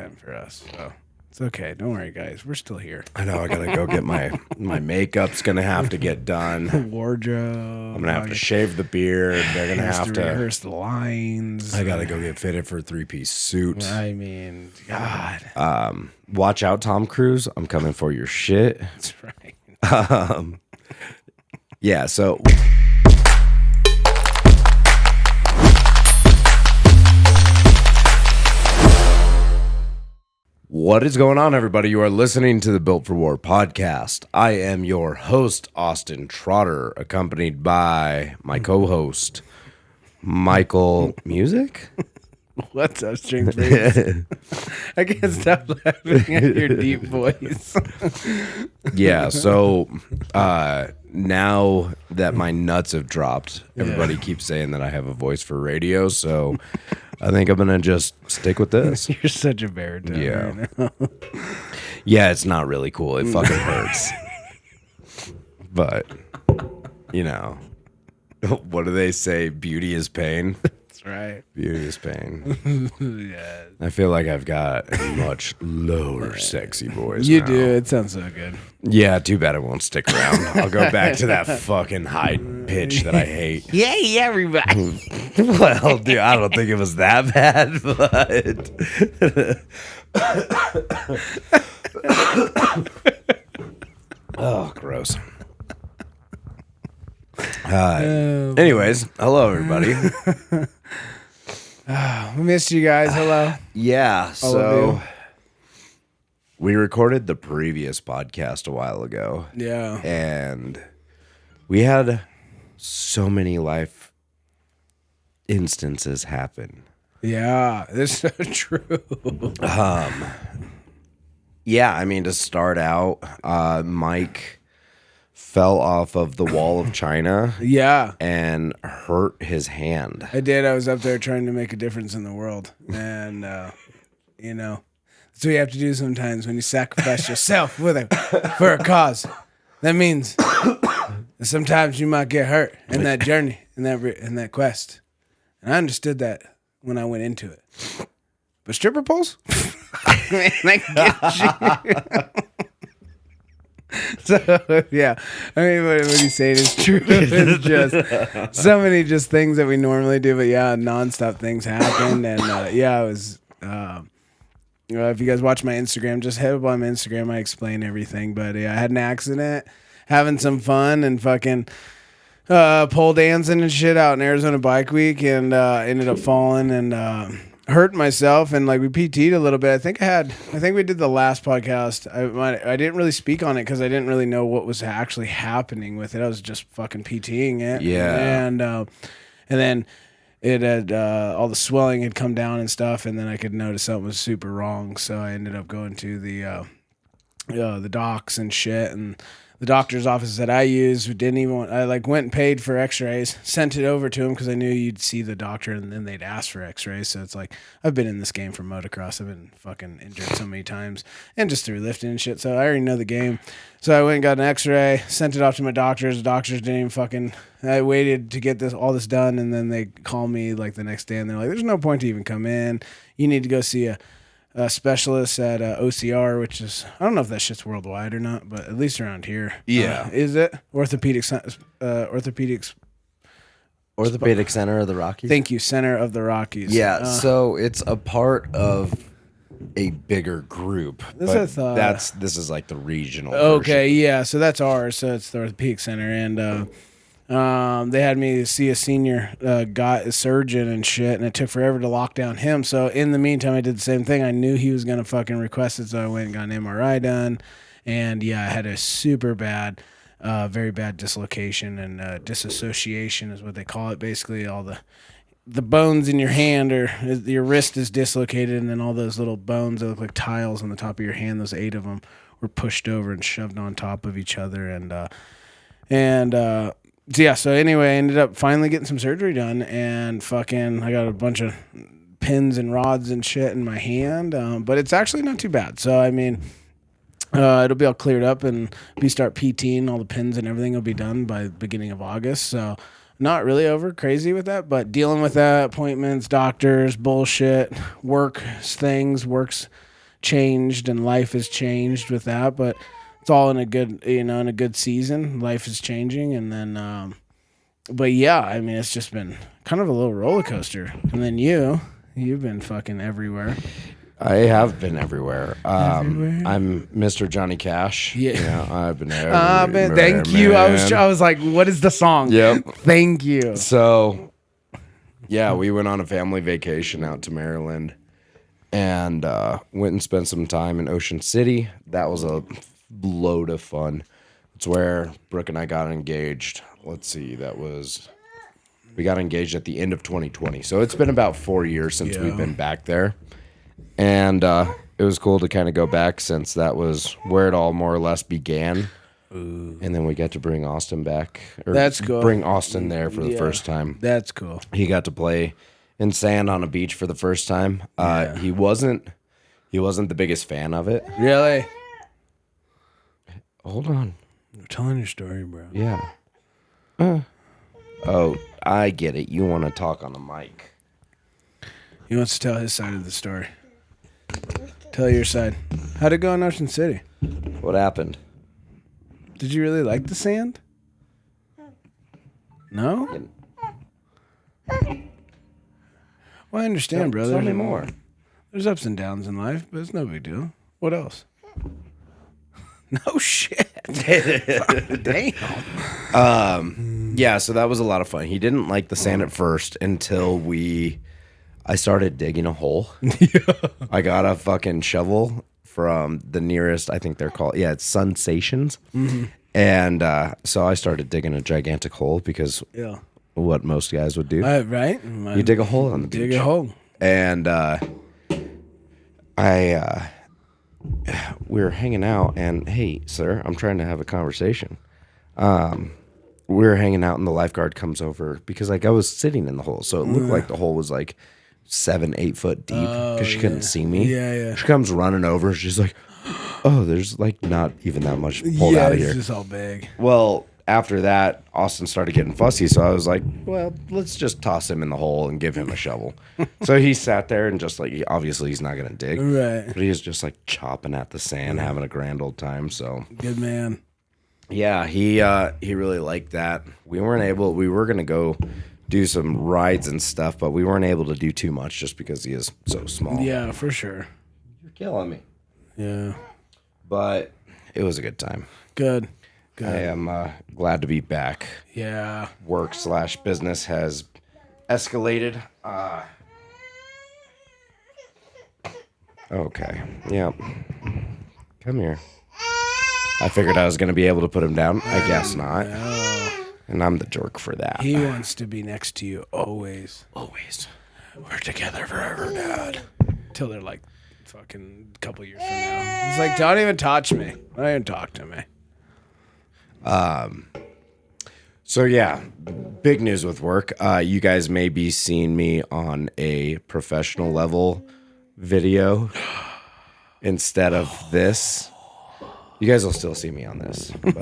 time for us. So it's okay. Don't worry, guys. We're still here. I know. I gotta go get my makeup's gonna have to get done. Wardrobe. I'm gonna have to shave the beard. They're gonna have to rehearse the lines. I gotta go get fitted for a 3-piece suit. I mean, God. Watch out, Tom Cruise. I'm coming for your shit. That's right. Yeah. So. What is going on, everybody? You are listening to the Built for War podcast. I am your host, Austin Trotter, accompanied by my co-host, Michael Musick. What's up, string face? I can't stop laughing at your deep voice. Yeah, so now that my nuts have dropped, everybody keeps saying that I have a voice for radio, so I think I'm going to just stick with this. You're such a baritone. Yeah. Right now. Yeah, it's not really cool. It fucking hurts. But, you know, what do they say? Beauty is pain. That's right. Beauty is pain. Yeah. I feel like I've got a much lower sexy voice You now. do. It sounds so good. Yeah, too bad it won't stick around. I'll go back to that fucking high pitch that I hate. Yay, everybody. Well, dude, I don't think it was that bad, but... Oh, gross. Anyways, hello, everybody. We missed you guys. Hello. Yeah, All of so we recorded the previous podcast a while ago. Yeah. And we had so many life instances happen. Yeah, that's so true. Yeah, I mean, to start out, Mike fell off of the wall of China Yeah, and hurt his hand. I did. I was up there trying to make a difference in the world. And, you know, that's what you have to do sometimes when you sacrifice yourself for a cause. That means that sometimes you might get hurt in that journey, in that quest. And I understood that when I went into it. But stripper poles? Man, I get you. So, yeah. I mean, what he's saying is true. It's just so many just things that we normally do. But, yeah, nonstop things happened. And, yeah, I was... if you guys watch my Instagram, just head up on my Instagram. I explain everything. But, yeah, I had an accident, having some fun, and fucking... pole dancing and shit out in Arizona Bike Week, and ended up falling and hurt myself, and like we PT'd a little bit. I think we did the last podcast. I didn't really speak on it because I didn't really know what was actually happening with it. I was just fucking PTing it. Yeah. And then it had all the swelling had come down and stuff, and then I could notice something was super wrong. So I ended up going to the docs and shit, and the doctor's office that I use didn't even want, I like went and paid for x-rays, sent it over to him because I knew you'd see the doctor and then they'd ask for x-rays. So it's like, I've been in this game for motocross. I've been fucking injured so many times and just through lifting and shit. So I already know the game. So I went and got an x-ray, sent it off to my doctors. The doctors didn't even fucking, I waited to get all this done. And then they call me like the next day and they're like, there's no point to even come in. You need to go see a specialist at OCR, which is, I don't know if that shit's worldwide or not, but at least around here. Yeah. Is it? Orthopedic Center of the Rockies? Thank you, Center of the Rockies. Yeah, so it's a part of a bigger group. This is like the regional Okay, version. yeah, so that's ours. So it's the Orthopedic Center, and they had me see a senior surgeon and shit, and it took forever to lock down him. So in the meantime, I did the same thing. I knew he was gonna fucking request it, so I went and got an MRI done. And yeah, I had a super bad, very bad dislocation and disassociation is what they call it. Basically, all the bones in your hand or your wrist is dislocated, and then all those little bones that look like tiles on the top of your hand, those 8 of them, were pushed over and shoved on top of each other, so anyway, I ended up finally getting some surgery done, and fucking I got a bunch of pins and rods and shit in my hand, but it's actually not too bad. So I mean, it'll be all cleared up, and we start PTing. All the pins and everything will be done by the beginning of August. So not really over crazy with that, but dealing with that, appointments, doctors, bullshit, works changed and life has changed with that, but it's all in a good, in a good season. Life is changing, and then, but yeah, I mean, it's just been kind of a little roller coaster. And then you've been fucking everywhere. I have been everywhere. Everywhere. I'm Mr. Johnny Cash. Yeah. I've been everywhere. Thank you. Man. I was like, what is the song? Yep. Thank you. So, yeah, we went on a family vacation out to Maryland and went and spent some time in Ocean City. That was a load of fun. It's where Brooke and I got engaged. Let's see, we got engaged at the end of 2020. So it's been about 4 years since we've been back there. And it was cool to kind of go back since that was where it all more or less began. Ooh. And then we got to bring Austin back. That's cool. Bring Austin there for the first time. That's cool. He got to play in sand on a beach for the first time. He wasn't the biggest fan of it. Really? Hold on. You're telling your story, bro. Yeah. Oh, I get it. You want to talk on the mic. He wants to tell his side of the story. Tell your side. How'd it go in Ocean City? What happened? Did you really like the sand? No? Well, I understand, brother. Tell me more. There's ups and downs in life, but it's no big deal. What else? No shit. Damn. Yeah, so that was a lot of fun. He didn't like the sand at first until I started digging a hole. I got a fucking shovel from the nearest, I think they're called, it's Sensations. Mm-hmm. And so I started digging a gigantic hole because what most guys would do. Right? You dig a hole on the beach. Dig a hole. And we were hanging out, and hey, sir, I'm trying to have a conversation. We were hanging out, and the lifeguard comes over because like I was sitting in the hole, so it looked like the hole was like 7-8 foot deep because she couldn't see me. Yeah. She comes running over. She's like, "Oh, there's like not even that much pulled out of here." It's just all big. Well, after that, Austin started getting fussy, so I was like, well, let's just toss him in the hole and give him a shovel. So he sat there and just like, obviously he's not going to dig. Right. But he was just like chopping at the sand, having a grand old time. So good man. Yeah, he really liked that. We were going to go do some rides and stuff, but we weren't able to do too much just because he is so small. Yeah, for sure. You're killing me. Yeah. But it was a good time. Good. I am glad to be back. Yeah. Work/business has escalated. Okay. Yep. Come here. I figured I was going to be able to put him down. I guess not. No. And I'm the jerk for that. He wants to be next to you always. Always. We're together forever, Dad. Till they're like fucking a couple years from now. He's like, don't even touch me. Don't even talk to me. So yeah, big news with work. You guys may be seeing me on a professional level video instead of this. You guys will still see me on this. But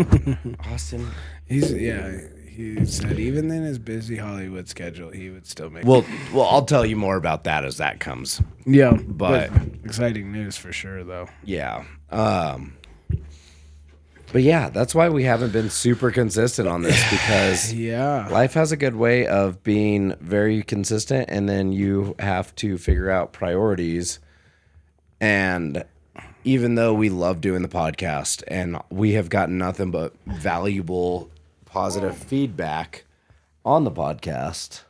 Austin, He said even in his busy Hollywood schedule, he would still make. well, I'll tell you more about that as that comes. Yeah, but exciting news for sure, though. Yeah. But yeah, that's why we haven't been super consistent on this because life has a good way of being very consistent, and then you have to figure out priorities. And even though we love doing the podcast and we have gotten nothing but valuable, positive feedback on the podcast,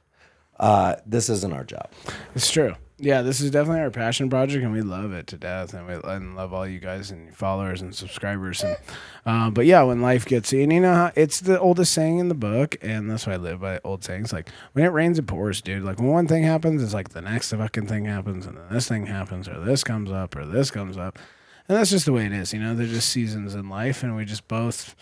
this isn't our job. It's true. Yeah, this is definitely our passion project, and we love it to death, and we love all you guys and your followers and subscribers. And but yeah, when life gets in, you know how it's the oldest saying in the book, and that's why I live by old sayings. Like when it rains, it pours, dude. Like when one thing happens, it's like the next fucking thing happens, and then this thing happens, or this comes up, or this comes up, and that's just the way it is. You know, they're just seasons in life, and we just both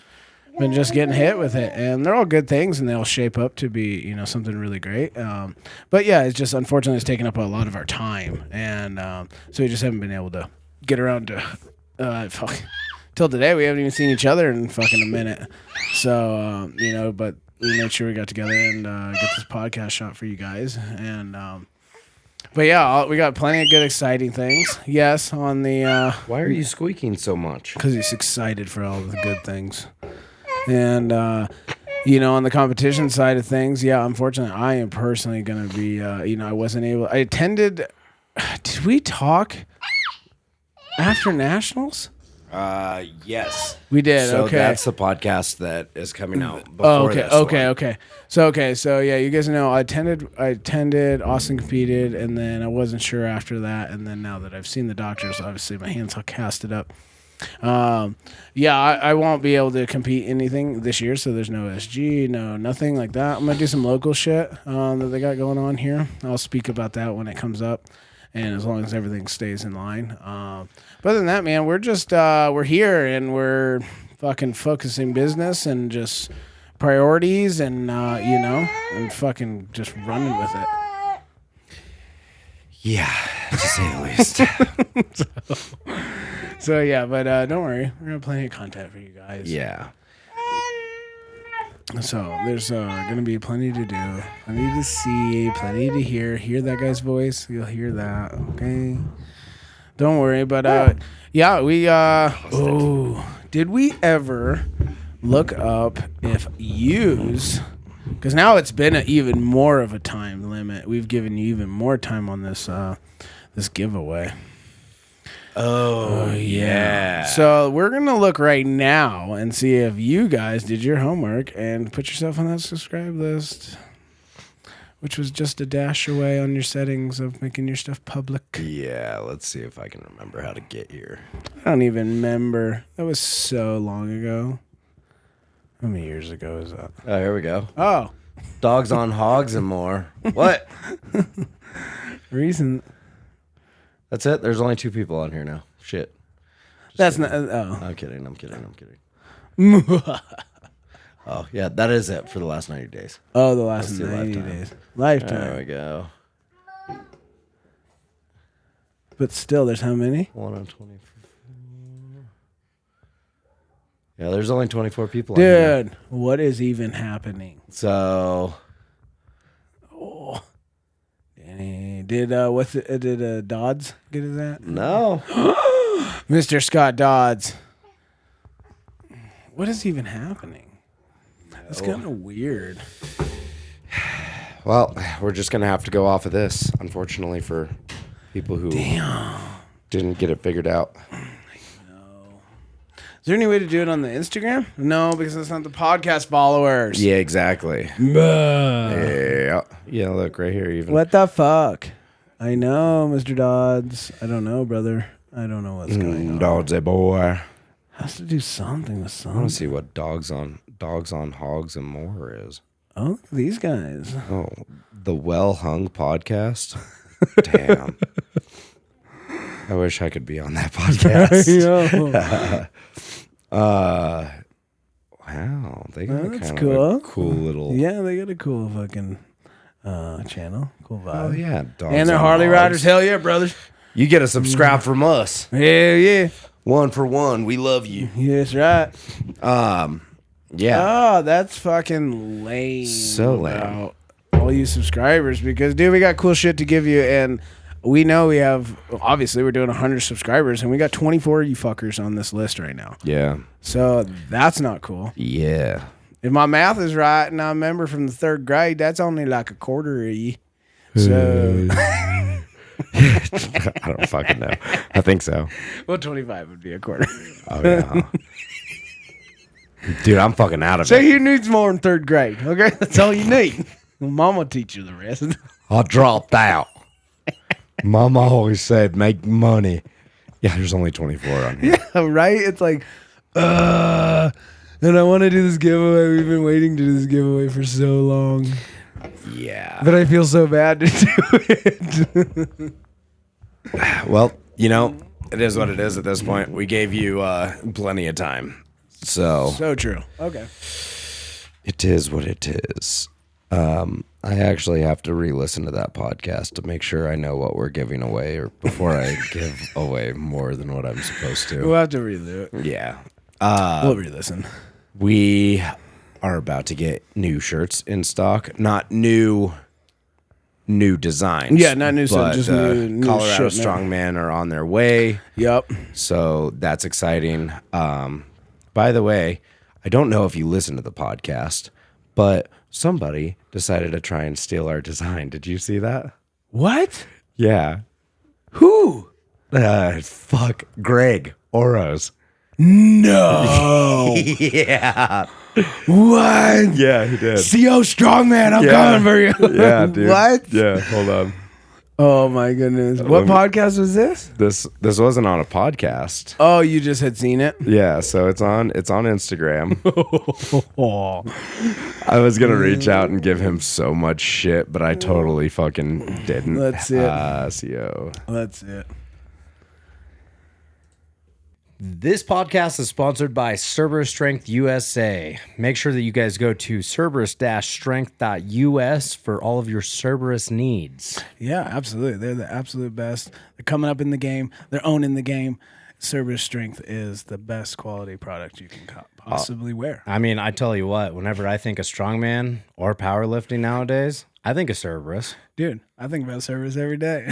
been just getting hit with it, and they're all good things, and they'll shape up to be, you know, something really great. But yeah, it's just unfortunately it's taken up a lot of our time, and so we just haven't been able to get around to till today. We haven't even seen each other in fucking a minute. So you know, but we made sure we got together and get this podcast shot for you guys, and But yeah, we got plenty of good, exciting things. Yes, on the Why are you squeaking so much? because he's excited for all the good things. And on the competition side of things, yeah, unfortunately, I am personally going to be. I wasn't able. I attended. Did we talk after nationals? Yes. We did. So okay. that's the podcast that is coming out before Oh, okay, this okay. So yeah, you guys know I attended, Austin competed, and then I wasn't sure after that, and then now that I've seen the doctors, obviously my hands all casted up. I won't be able to compete anything this year, so there's no SG, nothing like that. I'm gonna do some local shit that they got going on here. I'll speak about that when it comes up, and as long as everything stays in line. But other than that, man, we're just we're here and we're fucking focusing business and just priorities and and fucking just running with it. Yeah, to say the least. So yeah, but don't worry, we're gonna have plenty of content for you guys. Yeah. So there's gonna be plenty to do, plenty to see, plenty to hear. Hear that guy's voice, you'll hear that. Okay, don't worry. But we did we ever look up if use? Because now it's been even more of a time limit. We've given you even more time on this this giveaway. Oh, yeah. So we're going to look right now and see if you guys did your homework and put yourself on that subscribe list, which was just a dash away on your settings of making your stuff public. Yeah, let's see if I can remember how to get here. I don't even remember. That was so long ago. How many years ago is that? Oh, here we go. Oh. Dogs on hogs and more. What? Recent. That's it? There's only 2 people on here now. Shit. That's not. Oh. I'm kidding. Oh, yeah, that is it for the last 90 days. Oh, the last Let's do 90 lifetime. days. Lifetime. There we go. But still, there's how many? 1 on 24. Yeah, there's only 24 people on here. Dude, what is even happening? So. Oh. Did Dodds get his that? No. Mr. Scott Dodds. What is even happening? That's kind of weird. Well, we're just going to have to go off of this, unfortunately, for people who didn't get it figured out. Is there any way to do it on the Instagram? No, because that's not the podcast followers. Yeah, exactly. Yeah. Yeah, look right here even. What the fuck? I know, Mr. Dodds. I don't know, brother. I don't know what's going on. Dodds, boy. Has to do something with I something. want to see what dogs on hogs and more is. Oh, look at these guys. Oh, the Well Hung podcast. Damn. I wish I could be on that podcast. Wow, they got That's kind cool. of a cool little. Yeah, they got a cool fucking channel. Cool vibe. Oh yeah, dogs And they're on Harley hogs. Riders. Hell yeah, brothers. You get a subscribe from us. Hell yeah. 1 for 1. We love you. Yeah, that's right. Yeah. Oh, that's fucking lame. So lame. About all you subscribers, because dude, we got cool shit to give you, and we know we have. Obviously, we're doing 100 subscribers, and we got 24 of you fuckers on this list right now. Yeah. So that's not cool. Yeah. If my math is right, and I remember from the 3rd grade, that's only like a quarter of you. So. I don't fucking know. I think so. Well, 25 would be a quarter. Oh yeah. Dude, I'm fucking out of So it. who needs more in 3rd grade? Okay, that's all you need. Mom will teach you the rest. I dropped out. Mama always said make money. Yeah, there's only 24 on here. Yeah, right? It's like, and I want to do this giveaway. We've been waiting to do this giveaway for so long. Yeah. But I feel so bad to do it. Well, it is what it is at this point. We gave you plenty of time. So true. Okay. it is what it is. I actually have to re-listen to that podcast to make sure I know what we're giving away, or before I give away more than what I'm supposed to. We'll have to redo it. Yeah. We'll re-listen. We are about to get new shirts in stock. Not new new designs. Yeah, not new stuff, just new Colorado shit, Strongman are on their way. Yep. So that's exciting. By the way, I don't know if you listen to the podcast, but somebody decided to try and steal our design. Did you see that? What? Yeah. Who? Fuck. Greg Oros. No. Yeah. What? Yeah, he did. CO Strongman, I'm coming for you. Yeah, dude. What? Yeah, hold on. Oh my goodness. What podcast was this? This wasn't on a podcast. Oh, you just had seen it? Yeah, so it's on Instagram. Oh. I was gonna reach out and give him so much shit, but I totally fucking didn't. That's it. CO. That's it. This podcast is sponsored by Cerberus Strength USA. Make sure that you guys go to cerberus-strength.us for all of your Cerberus needs. Yeah, absolutely. They're the absolute best. They're coming up in the game. They're owning the game. Cerberus Strength is the best quality product you can possibly wear. I mean, I tell you what, whenever I think of strongman or powerlifting nowadays, I think of Cerberus. Dude, I think about Cerberus every day.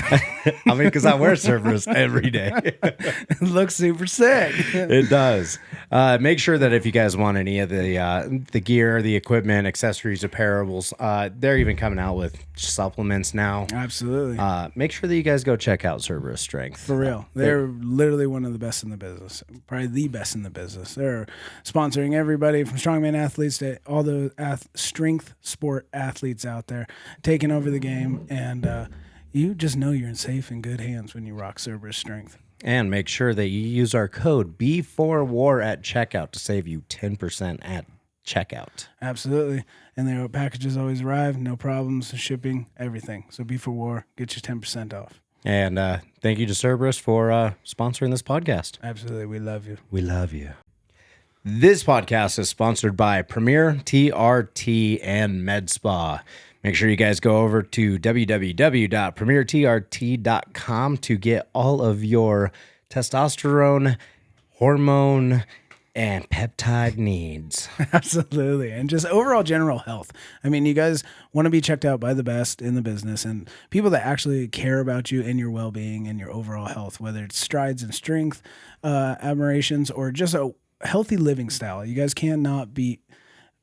I mean, because I wear Cerberus every day. It looks super sick. It does. Make sure that if you guys want any of the gear, the equipment, accessories, apparels, they're even coming out with supplements now. Absolutely. Make sure that you guys go check out Cerberus Strength. For real. They're literally one of the best in the business. Probably the best in the business. They're sponsoring everybody from strongman athletes to all the strength sport athletes out there, taking over the game. And you just know you're in safe and good hands when you rock Cerberus Strength. And make sure that you use our code B4WAR at checkout to save you 10% at checkout. Absolutely. And their packages always arrive, no problems, shipping, everything. So B4WAR, get you 10% off. And thank you to Cerberus for sponsoring this podcast. Absolutely. We love you. We love you. This podcast is sponsored by Premier TRT and Med Spa. Make sure you guys go over to www.premiertrt.com to get all of your testosterone, hormone, and peptide needs. Absolutely. And just overall general health. I mean, you guys want to be checked out by the best in the business and people that actually care about you and your well-being and your overall health, whether it's strides and strength, admirations, or just a healthy living style. You guys cannot beat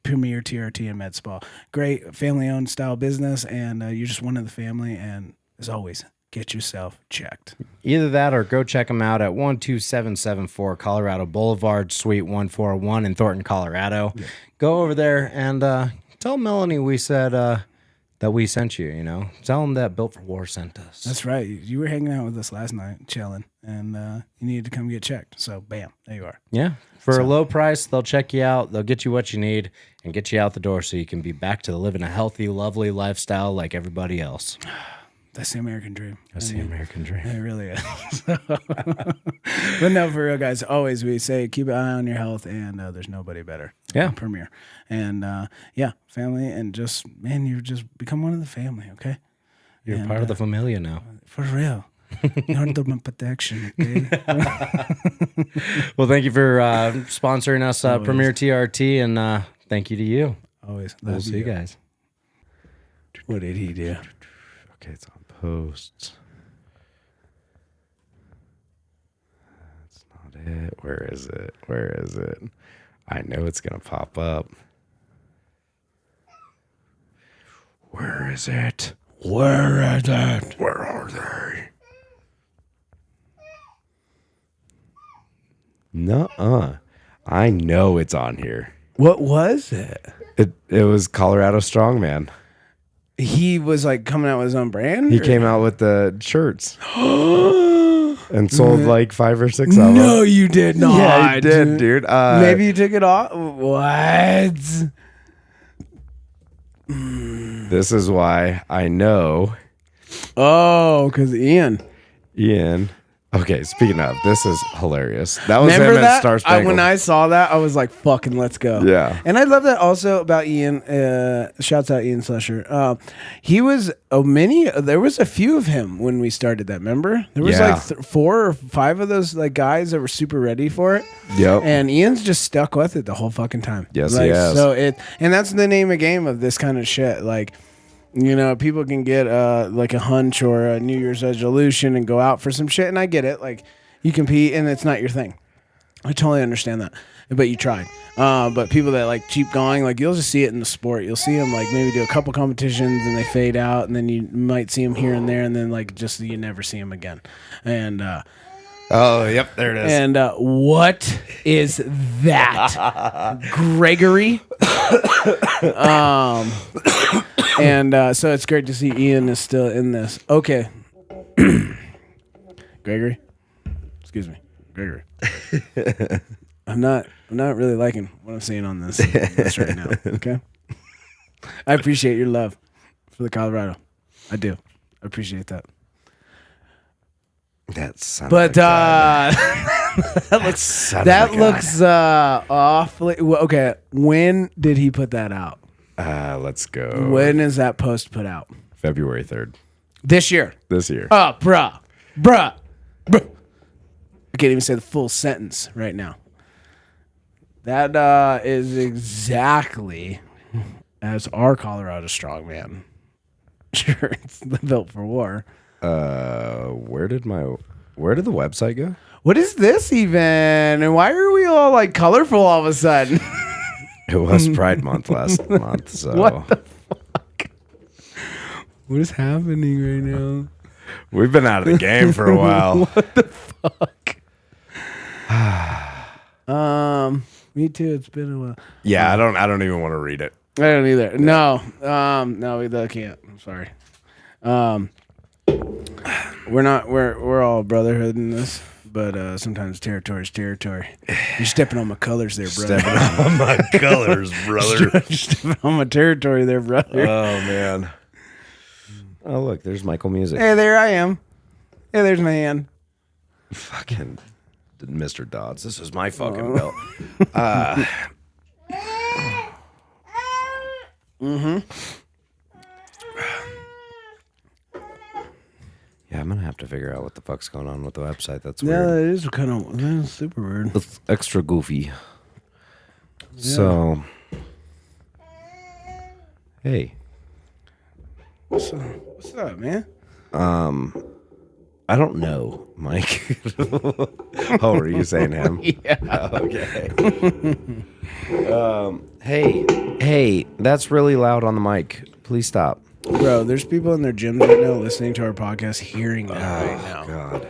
Premier TRT and Med Spa. Great family-owned style business, and you're just one of the family. And as always, get yourself checked. Either that or go check them out at 12774 Colorado Boulevard, Suite 141 in Thornton, Colorado. Yeah. Go over there and tell Melanie we said that we sent you, you know. Tell them that Built for War sent us. That's right. You were hanging out with us last night, chilling, and you needed to come get checked. So, bam, there you are. Yeah. For a low price, they'll check you out. They'll get you what you need and get you out the door so you can be back to living a healthy, lovely lifestyle like everybody else. That's the American dream. That's the American dream. It really is. But no, for real, guys, always we say keep an eye on your health, and there's nobody better. Yeah. Premier. And, yeah, family, and just, man, you just become one of the family, okay? You're part of the familia now. For real. You're under my protection, okay? Well, thank you for sponsoring us, Premier TRT, and thank you to you. Always. We'll see you guys. What did he do? Okay, it's on posts. That's not it. Where is it? Where is it? I know it's going to pop up. Where is it? Where is it? Where are they? Nuh-uh. I know it's on here. What was it? It was Colorado Strongman. He was like coming out with his own brand? He came out with the shirts and sold like 5 or 6 of them. No, you did not. Yeah, I did, dude. Maybe you took it off. What? This is why I know. Oh, because Ian. Okay, speaking of, this is hilarious. That was Remember him that? at Star Spangled. When I saw that, I was like, fucking let's go. Yeah. And I love that also about Ian. Shouts out Ian Slusher. He was there was a few of him when we started that, remember? There was like 4 or 5 of those like guys that were super ready for it. Yep. And Ian's just stuck with it the whole fucking time. Yes, like, he has. So and that's the name of game of this kind of shit. Like, You know, people can get like a hunch or a New Year's resolution and go out for some shit, and I get it. Like, you compete, and it's not your thing. I totally understand that, but you tried. But people that like keep going, like you'll just see it in the sport. You'll see them like maybe do a couple competitions and they fade out, and then you might see them here and there, and then like just you never see them again. And oh, yep, there it is. and what is that, Gregory? So it's great to see Ian is still in this. Okay, Gregory. Excuse me, Gregory. I'm not really liking what I'm seeing on this right now. Okay, I appreciate your love for the Colorado. I do. I appreciate that. That's But that looks awfully okay. When did he put that out? Let's go. When is that post put out? February 3rd. This year. Oh, bruh. I can't even say the full sentence right now. That is exactly as our Colorado Strongman shirts, the Built for War. Where did the website go? What is this even? And why are we all like colorful all of a sudden? It was Pride Month last month. So What the fuck? What is happening right now? we've been out of the game for a while. What the fuck? Me too. It's been a while. Yeah, I don't even want to read it. I don't either. No, I can't. I'm sorry. We're all brotherhood in this, but sometimes territory's territory. You're stepping on my colors there, brother. Stepping on my colors, brother. You're stepping on my territory there, brother. Oh man. Oh look, there's Michael Musick. Hey, there I am. Hey, there's my hand. Fucking Mr. Dodds. This is my fucking belt. Yeah, I'm gonna have to figure out what the fuck's going on with the website. That's weird. Yeah, it is kind of super weird. It's extra goofy. Yeah. So, hey, What's up, man? I don't know, Mike. Oh, were you saying him? Yeah. Okay. Hey, that's really loud on the mic. Please stop. Bro, there's people in their gyms right now listening to our podcast, hearing that right now. God.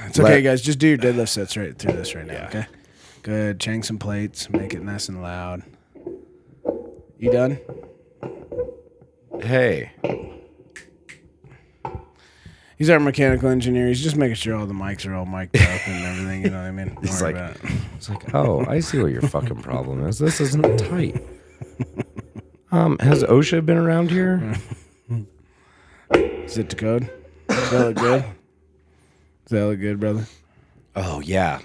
It's okay, guys. Just do your deadlift sets right through this right now, okay? Good. Chang some plates. Make it nice and loud. You done? Hey. He's our mechanical engineer. He's just making sure all the mics are all mic'd up and everything. You know what I mean? It's like, oh, I see what your fucking problem is. This isn't tight. Has OSHA been around here? Zip to code. Does that look good? Does that look good, brother? Oh, yeah.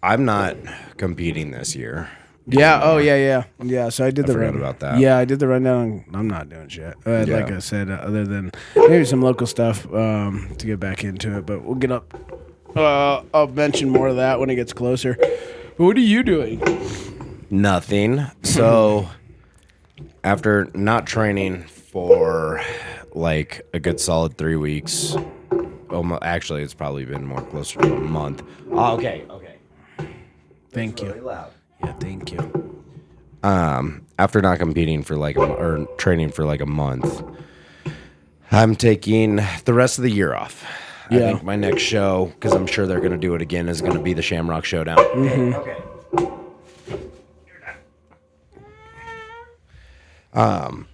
I'm not competing this year. Yeah. Oh, yeah. Yeah. So I did the forgot about that. Yeah, I did the rundown. I'm not doing shit. Like I said, other than maybe some local stuff to get back into it. But we'll get up. I'll mention more of that when it gets closer. But what are you doing? Nothing. So after not training for like a good solid 3 weeks, actually, it's probably been more closer to a month. Oh, okay. Thank you. Really loud. Yeah, thank you. After not competing for or training for like a month, I'm taking the rest of the year off. Yeah. I think my next show, because I'm sure they're going to do it again, is going to be the Shamrock Showdown. Mm-hmm. Okay. I'm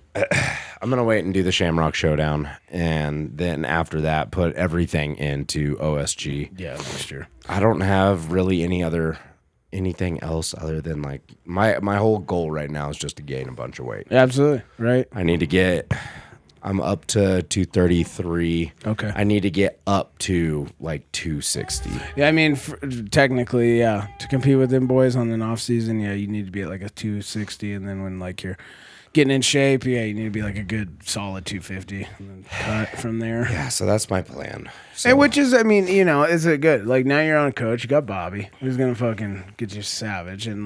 going to wait and do the Shamrock Showdown, and then after that, put everything into OSG. Yeah, next year. I don't have really anything else other than like my whole goal right now is just to gain a bunch of weight. Absolutely. Right. I need to I'm up to 233. Okay. I need to get up to like 260. Yeah, I mean, technically, yeah. To compete with them boys on an off season, yeah, you need to be at like a 260, and then when like you're getting in shape, yeah, you need to be like a good solid 250, and then cut from there. Yeah, so that's my plan. So. Which is, I mean, you know, is it good? Like now you're on a coach, you got Bobby, who's gonna fucking get you savage, and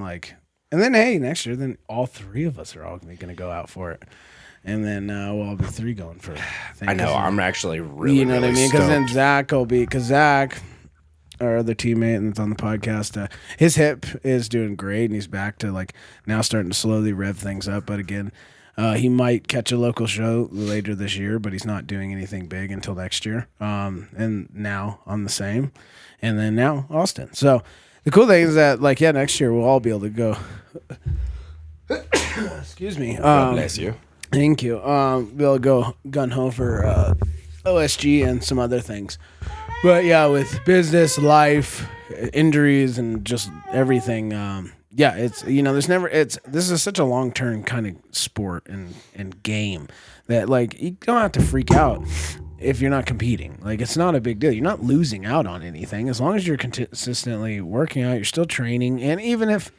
then hey, next year, then all three of us are all gonna go out for it. And then we'll all be 3 going for. I know. I'm actually really, you know really what I mean? Because then stoked. Zach will be Zach, our other teammate, and it's on the podcast. His hip is doing great, and he's back to like now starting to slowly rev things up. But again, he might catch a local show later this year, but he's not doing anything big until next year. And now on the same, and then now Austin. So the cool thing is that like next year we'll all be able to go. Excuse me. God bless you. Thank you. Be able to go gun ho for OSG and some other things. But yeah, with business, life, injuries, and just everything, it's this is such a long term kind of sport and game that like you don't have to freak out if you're not competing. Like it's not a big deal. You're not losing out on anything as long as you're consistently working out. You're still training, and even if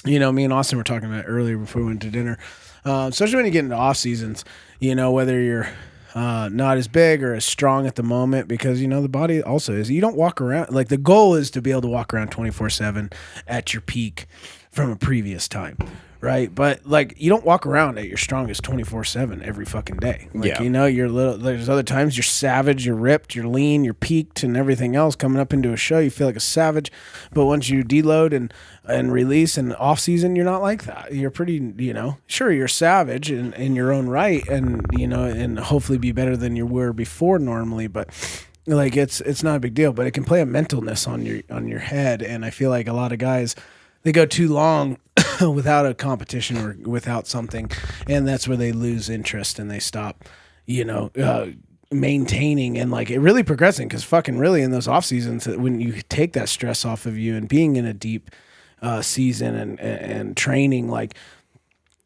me and Austin were talking about it earlier before we went to dinner, especially when you get into off seasons, whether you're not as big or as strong at the moment, because the body also is. You don't walk around like the goal is to be able to walk around 24/7 at your peak from a previous time, right? But like you don't walk around at your strongest 24/7 every fucking day. Like you're little. There's other times you're savage, you're ripped, you're lean, you're peaked, and everything else. Coming up into a show, you feel like a savage, but once you deload and release and off season, you're not like that. You're pretty, sure you're savage in your own right, and and hopefully be better than you were before normally, but like it's not a big deal. But it can play a mentalness on your head, and I feel like a lot of guys, they go too long without a competition or without something, and that's where they lose interest and they stop, maintaining and like it really progressing. Because fucking really in those off seasons, when you take that stress off of you and being in a deep season and training, like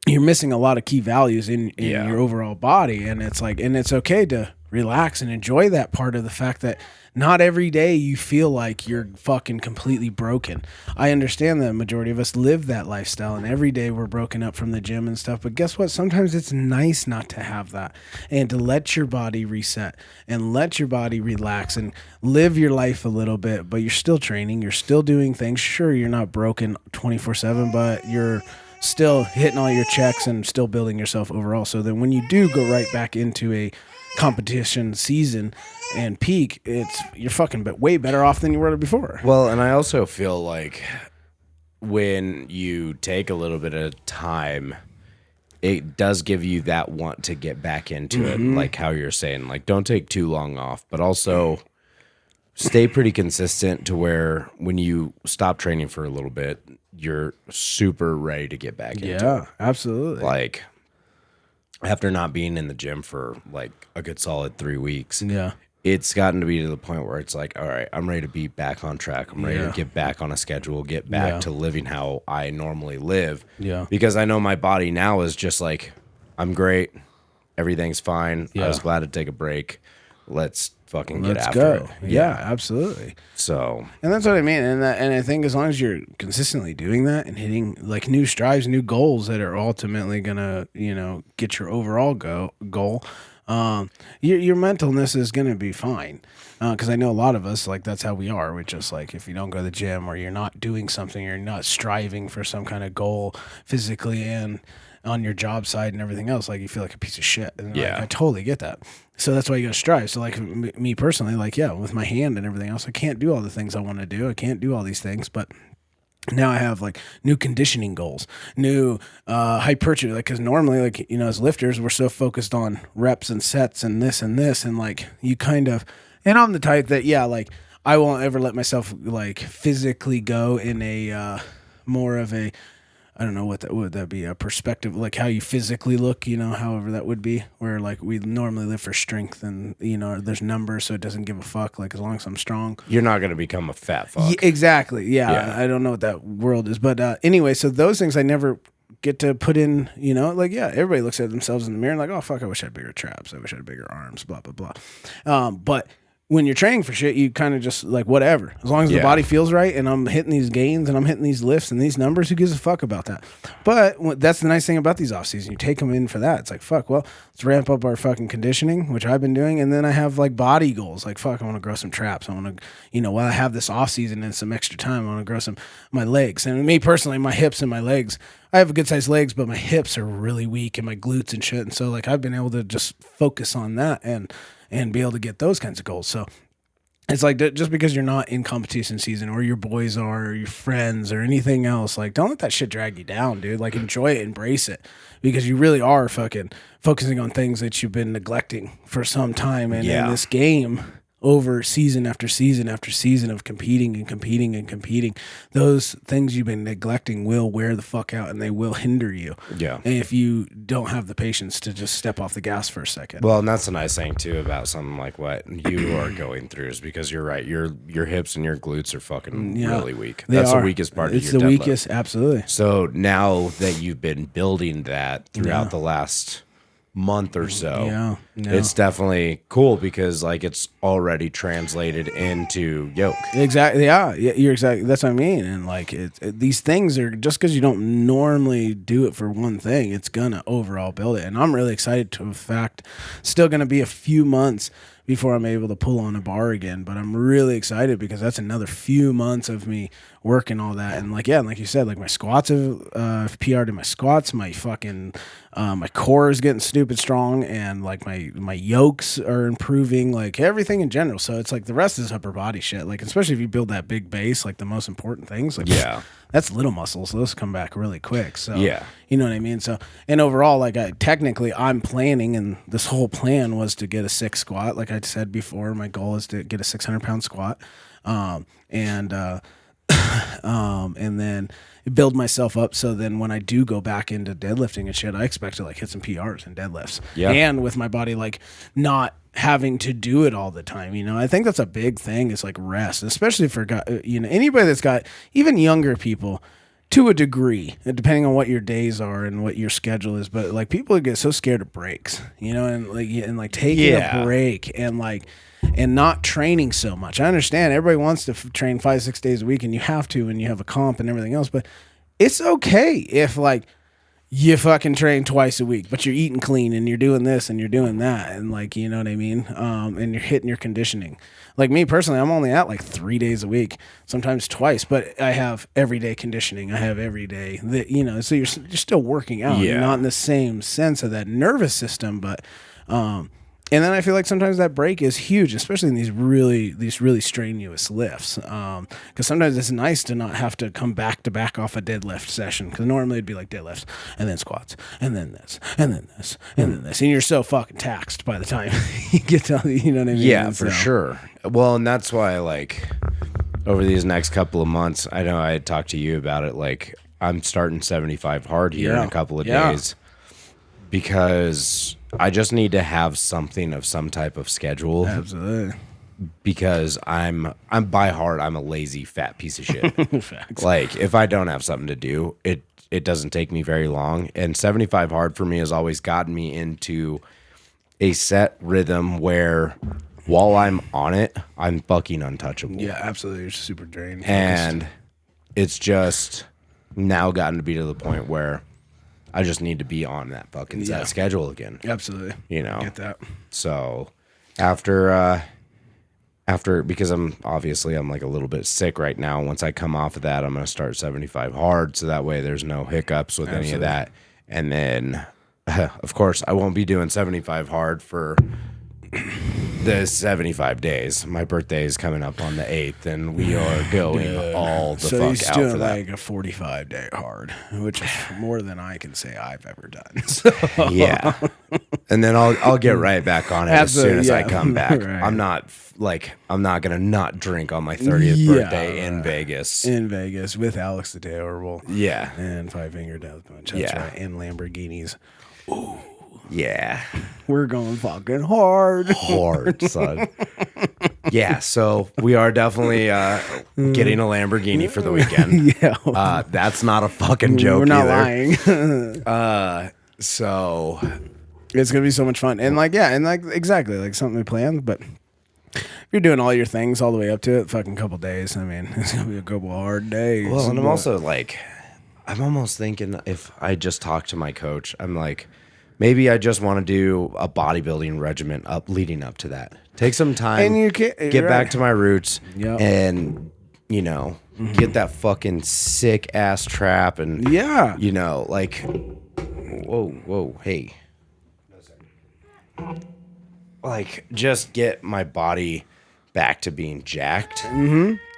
you're missing a lot of key values in your overall body, and it's like, and it's okay to relax and enjoy that part of the fact that not every day you feel like you're fucking completely broken. I understand that the majority of us live that lifestyle, and every day we're broken up from the gym and stuff, but guess what? Sometimes it's nice not to have that and to let your body reset and let your body relax and live your life a little bit, but you're still training, you're still doing things. Sure, you're not broken 24/7, but you're still hitting all your checks and still building yourself overall. So then when you do go right back into a competition season and peak, you're fucking way better off than you were before. Well, and I also feel like when you take a little bit of time, it does give you that want to get back into it, like how you're saying, like don't take too long off, but also stay pretty consistent to where when you stop training for a little bit, you're super ready to get back into it. Yeah, absolutely. Like after not being in the gym for like a good solid 3 weeks, it's gotten to be to the point where it's like, all right, I'm ready to be back on track. I'm ready to get back on a schedule, get back to living how I normally live. Yeah. Because I know my body now is just like, I'm great. Everything's fine. I was glad to take a break. Let's fucking get after it. Yeah, absolutely. So, and that's what I mean. And I think as long as you're consistently doing that and hitting like new strides, new goals that are ultimately gonna, get your overall goal, your mentalness is gonna be fine. Because I know a lot of us, like that's how we are. We're just like, if you don't go to the gym or you're not doing something, you're not striving for some kind of goal physically and on your job side and everything else, like you feel like a piece of shit. And like, I totally get that. So that's why you gotta strive. So like me personally, like with my hand and everything else, I can't do all the things I want to do. I can't do all these things, but now I have like new conditioning goals, new hypertrophy. Like because normally, like as lifters, we're so focused on reps and sets and this, and like you kind of. And I'm the type that like I won't ever let myself like physically go in a more of a. I don't know what that would that be a perspective, like how you physically look, however that would be, where like we normally live for strength and, there's numbers, so it doesn't give a fuck. Like as long as I'm strong, you're not going to become a fat fuck. Yeah, exactly. Yeah. I don't know what that world is, but anyway, so those things I never get to put in, like, everybody looks at themselves in the mirror and like, oh fuck, I wish I had bigger traps. I wish I had bigger arms, blah, blah, blah. But when you're training for shit, you kind of just like whatever. As long as the body feels right and I'm hitting these gains and I'm hitting these lifts and these numbers, who gives a fuck about that? But that's the nice thing about these off season. You take them in for that. It's like, fuck, well, let's ramp up our fucking conditioning, which I've been doing. And then I have like body goals. Like, fuck, I want to grow some traps. I want to, while I have this off season and some extra time, I want to grow my legs. And me personally, my hips and my legs, I have good sized legs, but my hips are really weak and my glutes and shit. And so like I've been able to just focus on that and be able to get those kinds of goals. So it's like just because you're not in competition season or your boys are or your friends or anything else, like don't let that shit drag you down, dude. Like enjoy it, embrace it, because you really are fucking focusing on things that you've been neglecting for some time. And in this game, over season after season after season of competing and competing and competing, those things you've been neglecting will wear the fuck out and they will hinder you. Yeah. And if you don't have the patience to just step off the gas for a second. Well, and that's the nice thing too about something like what you are going through is because you're right. Your hips and your glutes are fucking really weak. That's the weakest part of your deadlift. It's the weakest, absolutely. So now that you've been building that throughout the last month or so, it's definitely cool because like it's already translated into yoke. Exactly. Yeah, you're exactly. That's what I mean. And like these things are just because you don't normally do it for one thing, it's gonna overall build it. And I'm really excited to, in fact, still gonna be a few months before I'm able to pull on a bar again. But I'm really excited because that's another few months of me working all that. And like, like you said, like my squats have PR'd in my squats, my fucking, my core is getting stupid strong, and like my yokes are improving, like everything in general. So it's like the rest is upper body shit. Like, especially if you build that big base, like the most important things, like, that's little muscles. So those come back really quick. So, you know what I mean? So, and overall, like I'm planning, and this whole plan was to get a 6 squat. Like I said before, my goal is to get a 600-pound squat. And then build myself up. So then when I do go back into deadlifting and shit, I expect to like hit some PRs and deadlifts. Yeah. And with my body, like not having to do it all the time. I think that's a big thing, is like rest, especially for, anybody that's got, even younger people to a degree, depending on what your days are and what your schedule is. But like people get so scared of breaks, and taking a break and not training so much. I understand everybody wants to train 5-6 days a week, and you have to, and you have a comp and everything else, but it's okay if like you fucking train twice a week, but you're eating clean and you're doing this and you're doing that. And like, you know what I mean? And you're hitting your conditioning. Like me personally, I'm only at like 3 days a week, sometimes twice, but I have everyday conditioning. I have every day that, so you're still working out, not in the same sense of that nervous system, but, and then I feel like sometimes that break is huge, especially in these really strenuous lifts. Because sometimes it's nice to not have to come back to back off a deadlift session. Because normally it'd be like deadlifts and then squats and then this and then this and then this, and you're so fucking taxed by the time you get to, you know what I mean? Yeah, for sure. Well, and that's why like over these next couple of months, I know I had talked to you about it. Like I'm starting 75 hard here in a couple of days because I just need to have something of some type of schedule. Absolutely. Because I'm by heart, I'm a lazy fat piece of shit. Facts. Like if I don't have something to do, it doesn't take me very long. And 75 hard for me has always gotten me into a set rhythm where while I'm on it, I'm fucking untouchable. Yeah, absolutely. You're super drained. And it's just now gotten to be to the point where I just need to be on that fucking set schedule again. Absolutely. Get that. So after because I'm like a little bit sick right now. Once I come off of that, I'm going to start 75 hard. So that way there's no hiccups with any of that. And then of course I won't be doing 75 hard for the 75 days. My birthday is coming up on the 8th, and we are going all the fuck out for that. So he's doing like a 45-day hard, which is more than I can say I've ever done. So. Yeah, and then I'll get right back on it as soon as I come back. Right. I'm not gonna not drink on my 30th birthday in Vegas. In Vegas with Alex the Terrible. Yeah, and Five Finger Death Punch. That's right, and Lamborghinis. Ooh. Yeah. We're going fucking hard. Hard, son. Yeah, so we are definitely getting a Lamborghini for the weekend. Yeah. That's not a fucking joke. We're not either. lying. So it's gonna be so much fun. And exactly, like something we planned, but If you're doing all your things all the way up to it, fucking couple days, I mean, it's gonna be a couple hard days. Well, and I'm also like, I'm almost thinking if I just talk to my coach, I'm like, maybe I just want to do a bodybuilding regimen leading up to that. Take some time, And you get back to my roots, Yep. and get that fucking sick ass trap, and like, whoa, hey, like just get my body back to being jacked.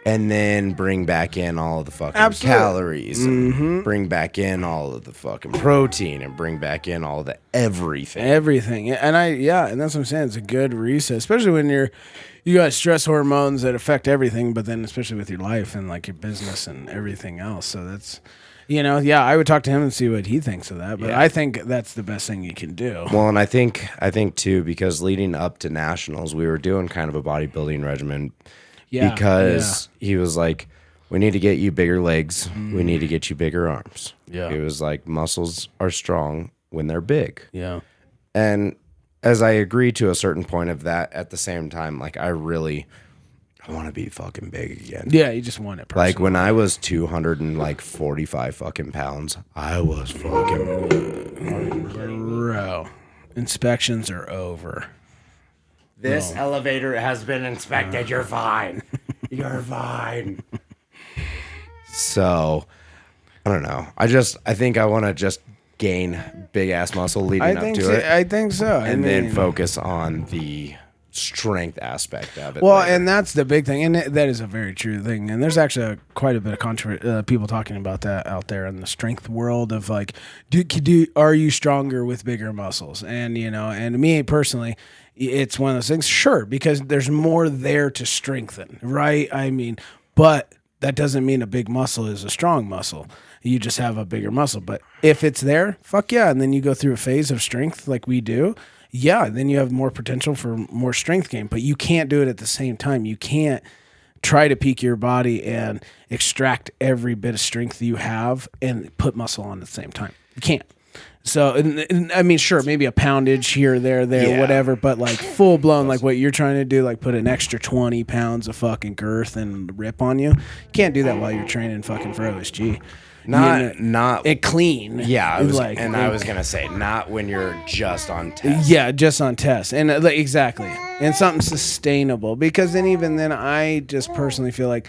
And then bring back in all of the fucking calories, and bring back in all of the fucking protein, and bring back in all of the everything. And and that's what I'm saying. It's a good reset, especially when you got stress hormones that affect everything, but then especially with your life and like your business and everything else. So that's, I would talk to him and see what he thinks of that. But I think that's the best thing you can do. Well, and I think too, because leading up to nationals, we were doing kind of a bodybuilding regimen. Because he was like, we need to get you bigger legs. We need to get you bigger arms. Yeah. He was like, muscles are strong when they're big. Yeah. And as I agree to a certain point of that, at the same time, like I want to be fucking big again. Yeah, you just want it personally. Like when I was 245 fucking pounds, I was fucking bro. Inspections are over. This elevator has been inspected. You're fine. You're fine. So, I don't know. I think I want to just gain big ass muscle leading up to it. I think so. And then focus on the strength aspect of it. Well, later. and that's the big thing. And that is a very true thing. And there's actually quite a bit of people talking about that out there in the strength world of like, are you stronger with bigger muscles? And, and me personally, it's one of those things, sure, because there's more there to strengthen, right? I mean, but that doesn't mean a big muscle is a strong muscle. You just have a bigger muscle. But if it's there, fuck yeah. And then you go through a phase of strength like we do. Yeah, then you have more potential for more strength gain. But you can't do it at the same time. You can't try to peak your body and extract every bit of strength you have and put muscle on at the same time. You can't. So, and I mean, sure, maybe a poundage here, there, whatever, but like full blown, like what you're trying to do, like put an extra 20 pounds of fucking girth and rip on you. You can't do that while you're training fucking for OSG. Not it clean. Yeah, I was gonna say not when you're just on test. Yeah, just on test, and exactly, and something sustainable. Because then I just personally feel like,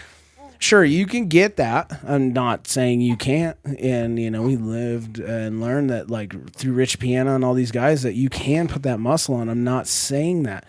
sure, you can get that. I'm not saying you can't. And, we lived and learned that, like, through Rich Piana and all these guys, that you can put that muscle on. I'm not saying that.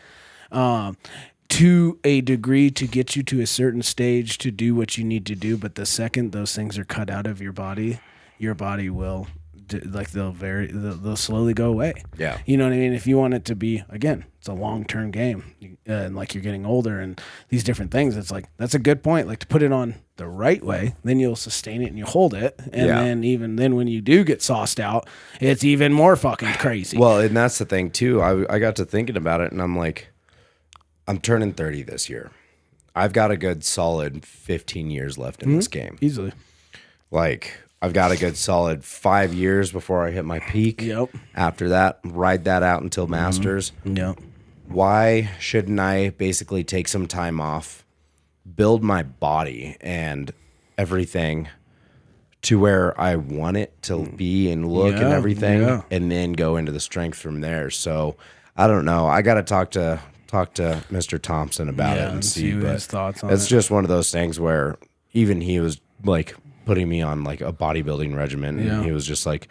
To a degree to get you to a certain stage to do what you need to do. But the second those things are cut out of your body will, they'll slowly go away. Yeah. You know what I mean? If you want it to be, again, it's a long-term game, and like you're getting older and these different things, it's like, that's a good point. Like to put it on the right way, then you'll sustain it and you hold it. And then even then when you do get sauced out, it's even more fucking crazy. Well, and that's the thing too. I got to thinking about it and I'm like, I'm turning 30 this year. I've got a good solid 15 years left in this game. Easily. Like, I've got a good solid 5 years before I hit my peak. Yep. After that, ride that out until Masters. Yep. Why shouldn't I basically take some time off, build my body and everything to where I want it to be and look and everything, and then go into the strength from there? So, I don't know. I got to talk to Mr. Thompson about it and see what his thoughts on it. It's just one of those things where even he was like putting me on like a bodybuilding regimen, and he was just like,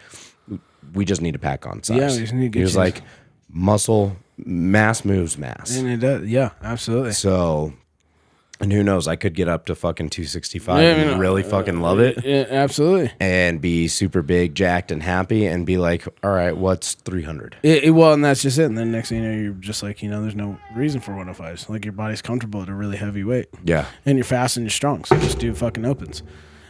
we just need to pack on size. Yeah, we just need to get he was like, muscle mass moves mass. And it does. Yeah, absolutely. So, and who knows, I could get up to fucking 265 and really fucking love it. Yeah, absolutely. And be super big, jacked, and happy, and be like, all right, what's 300? Well, and that's just it. And then next thing you know, you're just like, there's no reason for 105s. Like your body's comfortable at a really heavy weight. Yeah. And you're fast and you're strong. So just do fucking opens.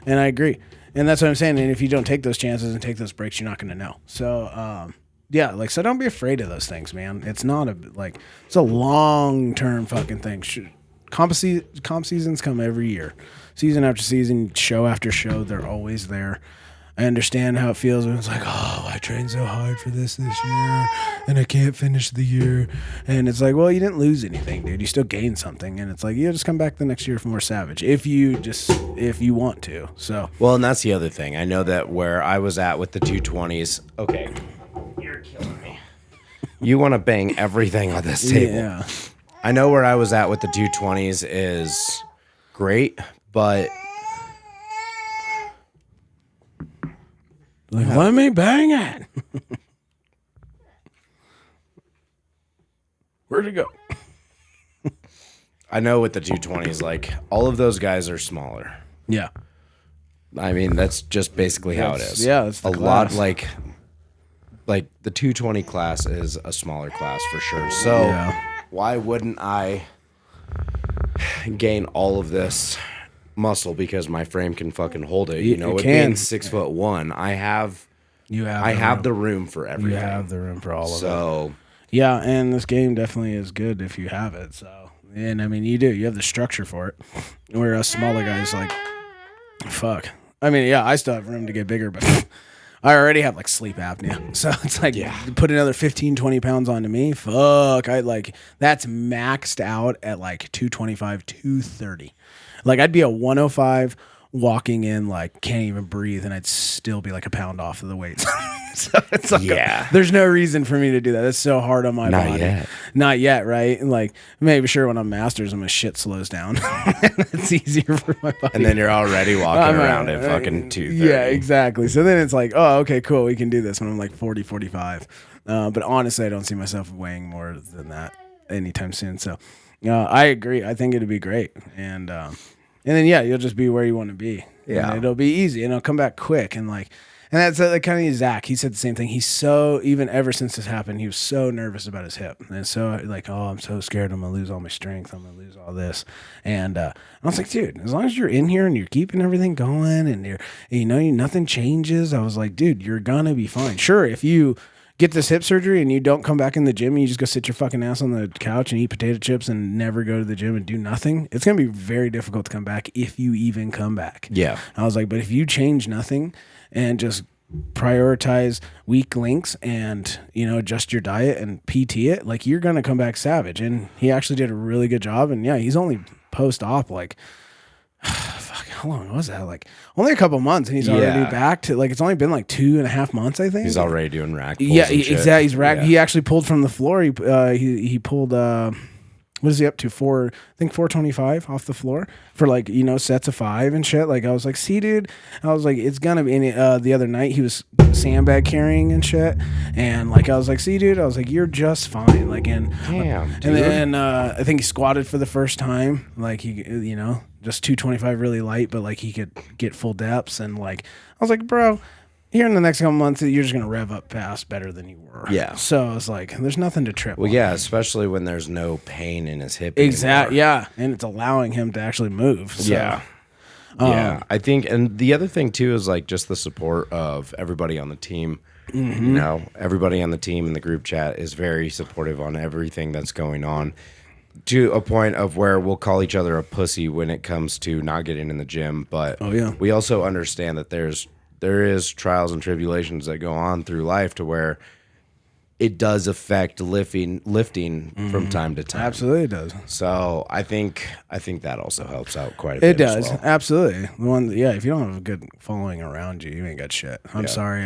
And I agree. And that's what I'm saying. And if you don't take those chances and take those breaks, you're not going to know. So, so don't be afraid of those things, man. It's not it's a long-term fucking thing. Comp seasons come every year. Season after season, show after show, they're always there. I understand how it feels when it's like, oh, I trained so hard for this year and I can't finish the year. And it's like, well, you didn't lose anything, dude. You still gained something. And it's like, you just come back the next year for more Savage if you want to. So, well, and that's the other thing. I know that where I was at with the 220s. Okay, you're killing me. You want to bang everything on this table. Yeah. I know where I was at with the 220s is great, but like, let me bang it. Where'd it go? I know with the 220s, like all of those guys are smaller. Yeah. I mean, that's just basically how it is. Yeah, it's the a class. lot like the 220 class is a smaller class for sure. So why wouldn't I gain all of this muscle because my frame can fucking hold it? You know, it being 6'1", I have the room for everything. You have the room for all of it. So yeah, and this game definitely is good if you have it. So, and I mean, you do. You have the structure for it. Where us smaller guys, like, fuck. I mean, yeah, I still have room to get bigger, but I already have, like, sleep apnea. So it's like, put another 15, 20 pounds onto me. Fuck. That's maxed out at, like, 225, 230. Like, I'd be a 105 walking in, like, can't even breathe, and I'd still be, like, a pound off of the weights. So it's like, there's no reason for me to do that. That's so hard on my body. Not yet, right? And like, maybe sure when I'm masters, my shit slows down. It's easier for my body. And then you're already walking around at fucking 230. Yeah, exactly. So then it's like, oh, okay, cool. We can do this when I'm like 40, 45. But honestly, I don't see myself weighing more than that anytime soon. So I agree. I think it'd be great. And then, you'll just be where you want to be. Yeah. And it'll be easy and it'll come back quick. And like, and that's like kind of Zach. He said the same thing. He's so, even ever since this happened, he was so nervous about his hip. And so like, oh, I'm so scared I'm going to lose all my strength. I'm going to lose all this. And I was like, dude, as long as you're in here and you're keeping everything going and nothing changes. I was like, dude, you're going to be fine. Sure, if you get this hip surgery and you don't come back in the gym and you just go sit your fucking ass on the couch and eat potato chips and never go to the gym and do nothing, it's going to be very difficult to come back if you even come back. Yeah. I was like, but if you change nothing and just prioritize weak links and, adjust your diet and PT it, like you're going to come back savage. And he actually did a really good job. And he's only post-op, like, fuck, how long was that? Like only a couple months and he's already back to like, it's only been like 2.5 months, I think. He's already doing rack pulls. Yeah, exactly. He's rack. Yeah. He actually pulled from the floor. He pulled, what is he up to? 425 off the floor for like, sets of 5 and shit. Like I was like, see, dude, I was like, it's gonna be. And the other night he was sandbag carrying and shit, and like I was like, see, dude, I was like, you're just fine. Like and then I think he squatted for the first time. Like he, just 225 really light, but like he could get full depths and like I was like, bro. Here in the next couple months, you're just going to rev up fast better than you were. Yeah. So I was like, there's nothing to trip on. Yeah, especially when there's no pain in his hip. Exactly. Yeah. And it's allowing him to actually move. So. Yeah. I think, and the other thing too is like just the support of everybody on the team. Mm-hmm. Everybody on the team in the group chat is very supportive on everything that's going on to a point of where we'll call each other a pussy when it comes to not getting in the gym. But we also understand that there is trials and tribulations that go on through life to where it does affect lifting from time to time. Absolutely it does. So I think that also helps out quite a bit. It does. As well. Absolutely. If you don't have a good following around you, you ain't got shit. I'm sorry.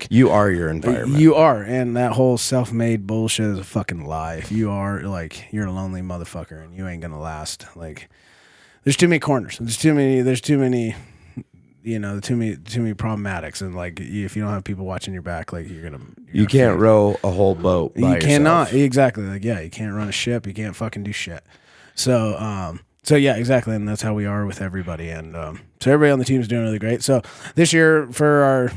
You are your environment. You are. And that whole self-made bullshit is a fucking lie. If you are like, you're a lonely motherfucker and you ain't going to last. Like there's too many corners. There's too many too many problematics, and like if you don't have people watching your back, like you can't row a whole boat by yourself. Cannot exactly, like you can't run a ship, you can't fucking do shit. So yeah, exactly, and that's how we are with everybody, and so everybody on the team is doing really great. So this year for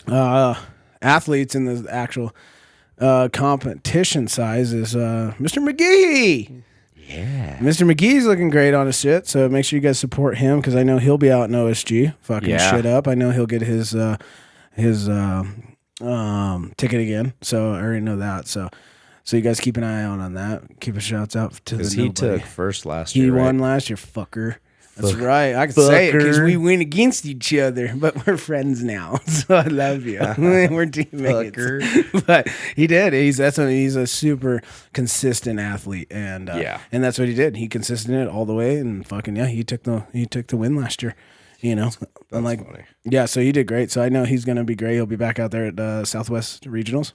our athletes in the actual competition size is Mr. McGee. Yeah. Mr. McGee's looking great on his shit, so make sure you guys support him because I know he'll be out in OSG fucking shit up. I know he'll get his ticket again, so I already know that. So you guys keep an eye out on that. Keep a shouts out to the he took first last year. He won last year, fucker. That's right. I can say it because we win against each other, but we're friends now. So I love you. We're teammates. But he did. He's a super consistent athlete, and and that's what he did. He consistent it all the way, and fucking he took the win last year. You know, that's funny. Yeah. So he did great. So I know he's gonna be great. He'll be back out there at Southwest Regionals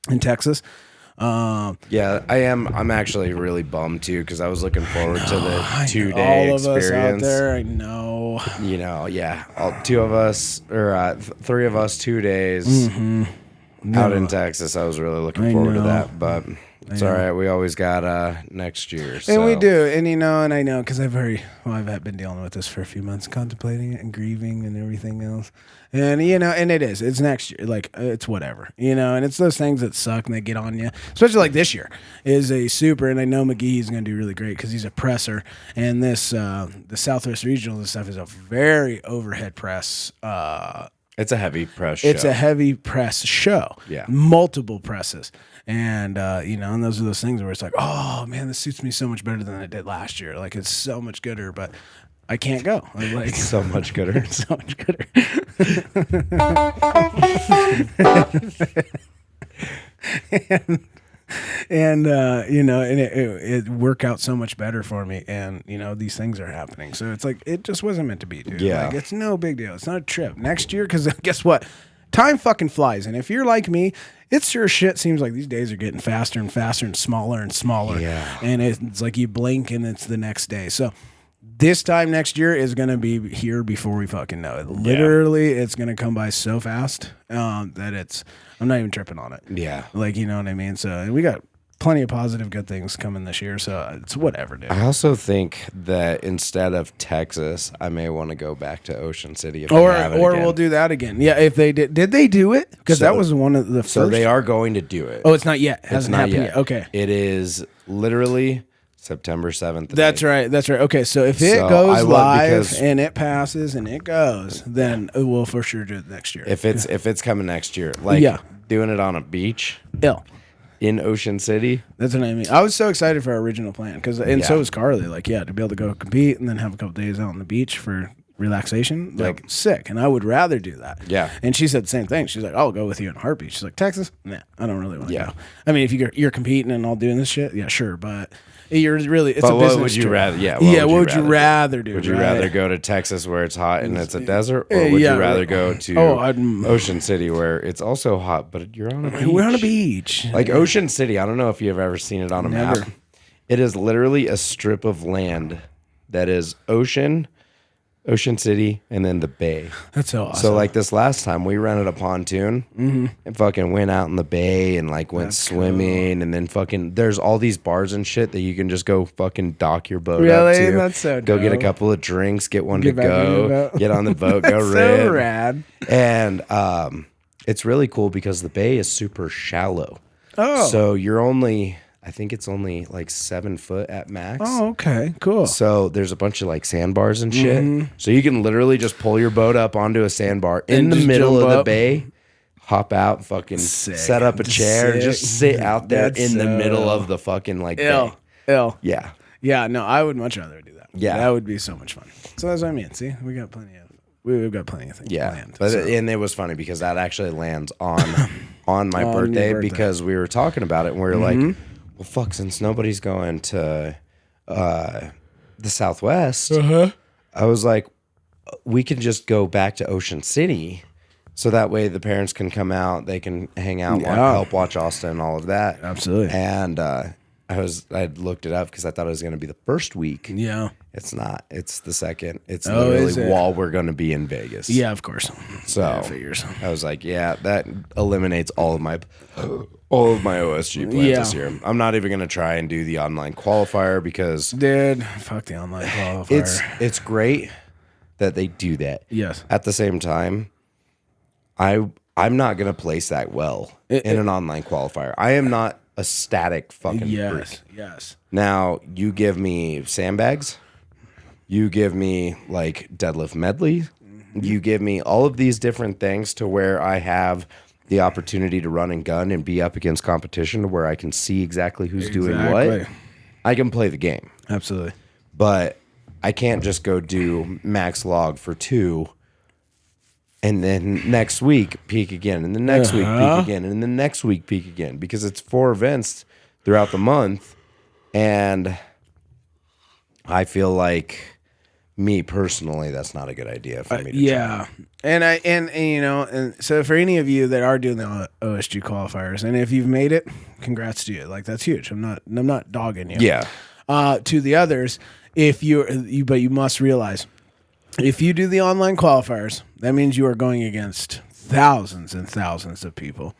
in Texas. Yeah, I am. I'm actually really bummed too because I was looking forward to the 2-day experience. All of us out there, I know. You know, yeah, two of us or 3 of us, 2 days out in Texas. I was really looking forward to that, but it's all right. We always got next year, so. And we do, and and I know because I've been dealing with this for a few months, contemplating it and grieving and everything else. And and it's next year, like it's whatever, and it's those things that suck and they get on you, especially like this year is a super, and I know McGee's going to do really great because he's a presser, and this the Southwest Regional and stuff is a very overhead press. It's a heavy press show. It's a heavy press show. Yeah, multiple presses, and and those are those things where it's like, oh man, this suits me so much better than it did last year. Like it's so much gooder, but I can't go. I'm like so much gooder. So much gooder. and it worked out so much better for me, and these things are happening, so it's like it just wasn't meant to be, dude. Yeah, like, it's no big deal. It's not a trip next year, because guess what, time fucking flies, and if you're like me, it sure shit seems like these days are getting faster and faster and smaller, and it's like you blink and it's the next day. So this time next year is going to be here before we fucking know it. Literally, it's going to come by so fast that I'm not even tripping on it. Yeah. Like, you know what I mean? So, and we got plenty of positive good things coming this year, so it's whatever, dude. I also think that instead of Texas, I may want to go back to Ocean City. Or we'll do that again. Yeah, if they did they do it? Because that was one of the first. So they are going to do it. Oh, it's not yet. It hasn't happened yet. Okay. It is literally September 7th. That's right. Okay, so if it goes live and it passes and it goes, then we'll for sure do it next year. If it's coming next year, doing it on a beach. In Ocean City. That's what I mean. I was so excited for our original plan so was Carly. Like, to be able to go compete and then have a couple days out on the beach for relaxation. Like, sick. And I would rather do that. Yeah. And she said the same thing. She's like, I'll go with you in a heartbeat. She's like, Texas? Nah, I don't really want to go. I mean, if you're competing and all doing this shit, yeah, sure. But it's a business what would you trip. Rather? Yeah. What would you rather do? Would you rather go to Texas where it's hot and it's a desert, or would you rather go to Ocean City where it's also hot but you're on a beach? We're on a beach. Like Ocean City, I don't know if you've ever seen it on a map. It is literally a strip of land that is Ocean City, and then the bay. That's so awesome. So like this last time, we rented a pontoon and fucking went out in the bay and like went swimming, and then fucking there's all these bars and shit that you can just go fucking dock your boat up to. That's so go dope. Get a couple of drinks, get one to go, get on the boat, go so rad. And it's really cool because the bay is super shallow. Oh, so I think it's only like 7 foot at max. Oh, okay, cool. So there's a bunch of like sandbars and shit. So you can literally just pull your boat up onto a sandbar in the middle of the bay, hop out, fucking set up a chair, just sit out there in the middle of the fucking like bay. Yeah. Yeah, no, I would much rather do that. Yeah. That would be so much fun. So that's what I mean. See, we've got plenty of things planned. But and it was funny because that actually lands on my birthday, because we were talking about it and we were like, well, fuck, since nobody's going to the Southwest, I was like, we can just go back to Ocean City, so that way the parents can come out, they can hang out, help watch Austin and all of that. Absolutely. And I'd looked it up because I thought it was going to be the first week. Yeah. It's not. It's the second. It's literally while we're going to be in Vegas. Yeah, of course. So figures. I was like, yeah, that eliminates all of my OSG plans this year. I'm not even going to try and do the online qualifier because, dude, fuck the online qualifier. It's great that they do that. Yes. At the same time, I'm not going to place that well in an online qualifier. I am not a static fucking freak. Yes. Now, you give me sandbags, you give me like deadlift medley, you give me all of these different things to where I have the opportunity to run and gun and be up against competition to where I can see exactly who's doing what. I can play the game. Absolutely. But I can't just go do max log for 2 and then next week peak again, and the next week peak again, and the next week peak again, because it's 4 events throughout the month. And I feel like, me personally, that's not a good idea for me to try. And you know, and so for any of you that are doing the OSG qualifiers, and if you've made it, congrats to you. Like, that's huge. I'm not dogging you. Yeah. To the others, if but you must realize, if you do the online qualifiers, that means you are going against thousands and thousands of people,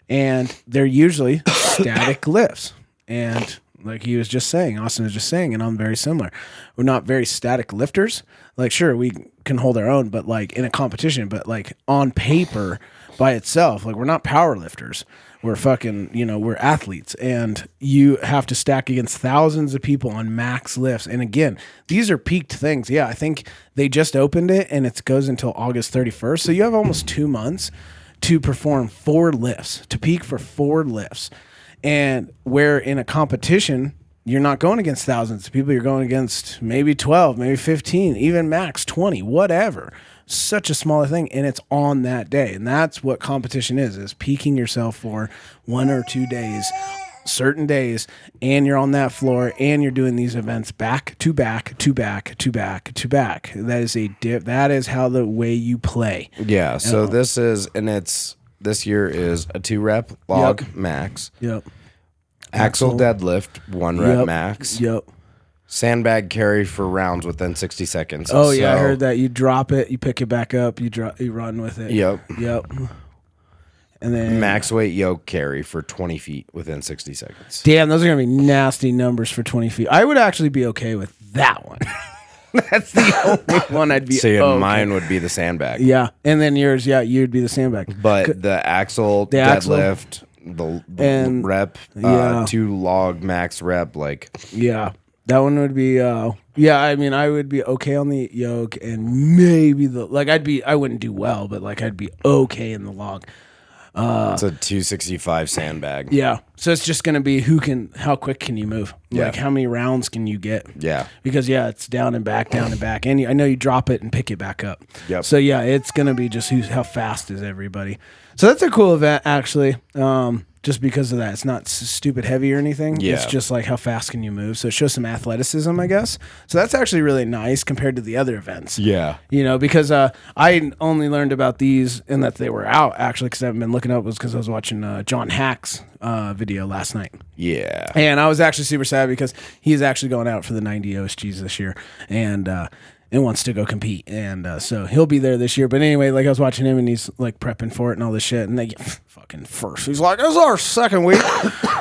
and they're usually static lifts. And like he was just saying, Austin was just saying, and I'm very similar. We're not very static lifters. Like, sure, we can hold our own, but like in a competition, but like on paper by itself, like, we're not power lifters. We're fucking, you know, we're athletes, and you have to stack against thousands of people on max lifts. And again, these are peaked things. Yeah, I think they just opened it, and it goes until August 31st. So you have almost 2 months to perform 4 lifts, to peak for 4 lifts. And where in a competition, you're not going against thousands of people. You're going against maybe 12, maybe 15, even max 20, whatever. Such a smaller thing, and it's on that day. And that's what competition is peaking yourself for 1 or 2 days, certain days, and you're on that floor, and you're doing these events back to back to back to back to back. That is that is how the way you play. Yeah, so this year is a 2 rep log max. Yep. Axle deadlift 1 rep max. Yep. Sandbag carry for rounds within 60 seconds. Oh, yeah, I heard that. You drop it, you pick it back up, you run with it. Yep. And then max weight yoke carry for 20 feet within 60 seconds. Damn, those are going to be nasty numbers for 20 feet. I would actually be okay with that one. That's the only one I'd be okay. Mine would be the sandbag. Yeah. And then yours, you'd be the sandbag. But the axle deadlift, the rep, 2 log max rep, like... Yeah. That one would be, I mean, I would be okay on the yoke, and maybe I wouldn't do well, but like I'd be okay in the log. It's a 265 sandbag. Yeah. So it's just going to be how quick can you move? Yeah. Like, how many rounds can you get? Yeah. Because, it's down and back, down and back. And I know you drop it and pick it back up. Yep. So, it's going to be just how fast is everybody. So that's a cool event, actually. Just because of that. It's not stupid heavy or anything. Yeah. It's just like how fast can you move. So it shows some athleticism, I guess. So that's actually really nice compared to the other events. Yeah. You know, because I only learned about these and that they were out, actually, because I haven't been looking up, was because I was watching John Hack's video last night. Yeah. And I was actually super sad because he's actually going out for the 90 OSGs this year. And wants to go compete, and so he'll be there this year. But anyway, like, I was watching him, and he's like prepping for it and all this shit, and they get fucking first. He's like, "This is our second week,"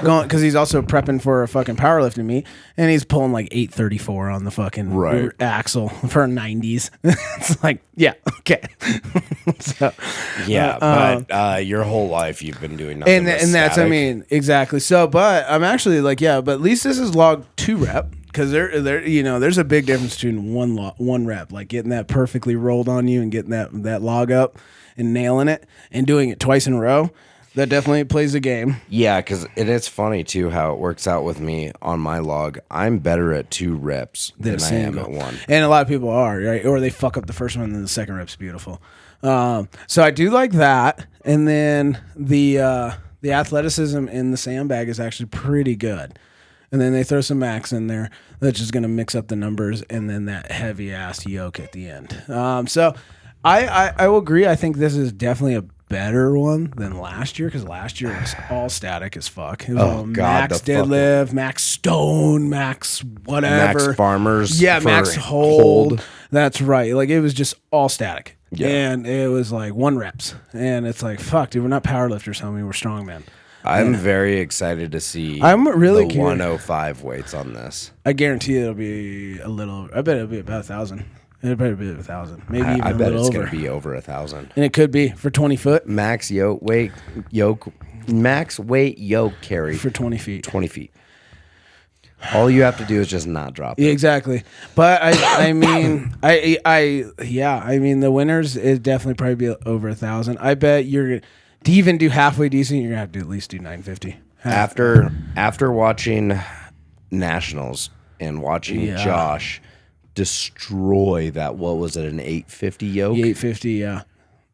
going, because he's also prepping for a fucking powerlifting meet, and he's pulling like 834 on the fucking axle for 90s. It's like, yeah, okay. So, but your whole life you've been doing nothing. And that's, I mean, exactly. So, but I'm actually like, but at least this is log 2 rep. Because there's a big difference between one rep, like getting that perfectly rolled on you and getting that log up and nailing it, and doing it twice in a row. That definitely plays a game. Yeah, because it's funny too how it works out with me on my log. I'm better at 2 reps than I am at 1. And a lot of people are, right? Or they fuck up the first one and then the second rep's beautiful. So I do like that. And then the athleticism in the sandbag is actually pretty good. And then they throw some max in there that's just going to mix up the numbers, and then that heavy ass yoke at the end. So I will agree. I think this is definitely a better one than last year, because last year was all static as fuck. It was all max deadlift, max stone, max whatever. Max farmers. Yeah, max hold. That's right. Like, it was just all static. Yeah. And it was like 1 reps. And it's like, fuck, dude, we're not powerlifters, homie. We're strongmen. I'm very excited to see I'm really the 105 weights on this. I guarantee it'll be I bet it'll be about 1,000. It'll probably be 1,000. Maybe even I a bet little it's over. going to be over 1,000. And it could be for 20 foot. Max weight yoke carry For 20 feet. 20 feet. All you have to do is just not drop it. Yeah, exactly. But I mean, I mean, the winners is definitely probably be over 1,000. I bet you're to even do halfway decent, you're gonna have to at least do 950. After watching nationals and watching Josh destroy that. What was it? An 850 yoke? 850, yeah.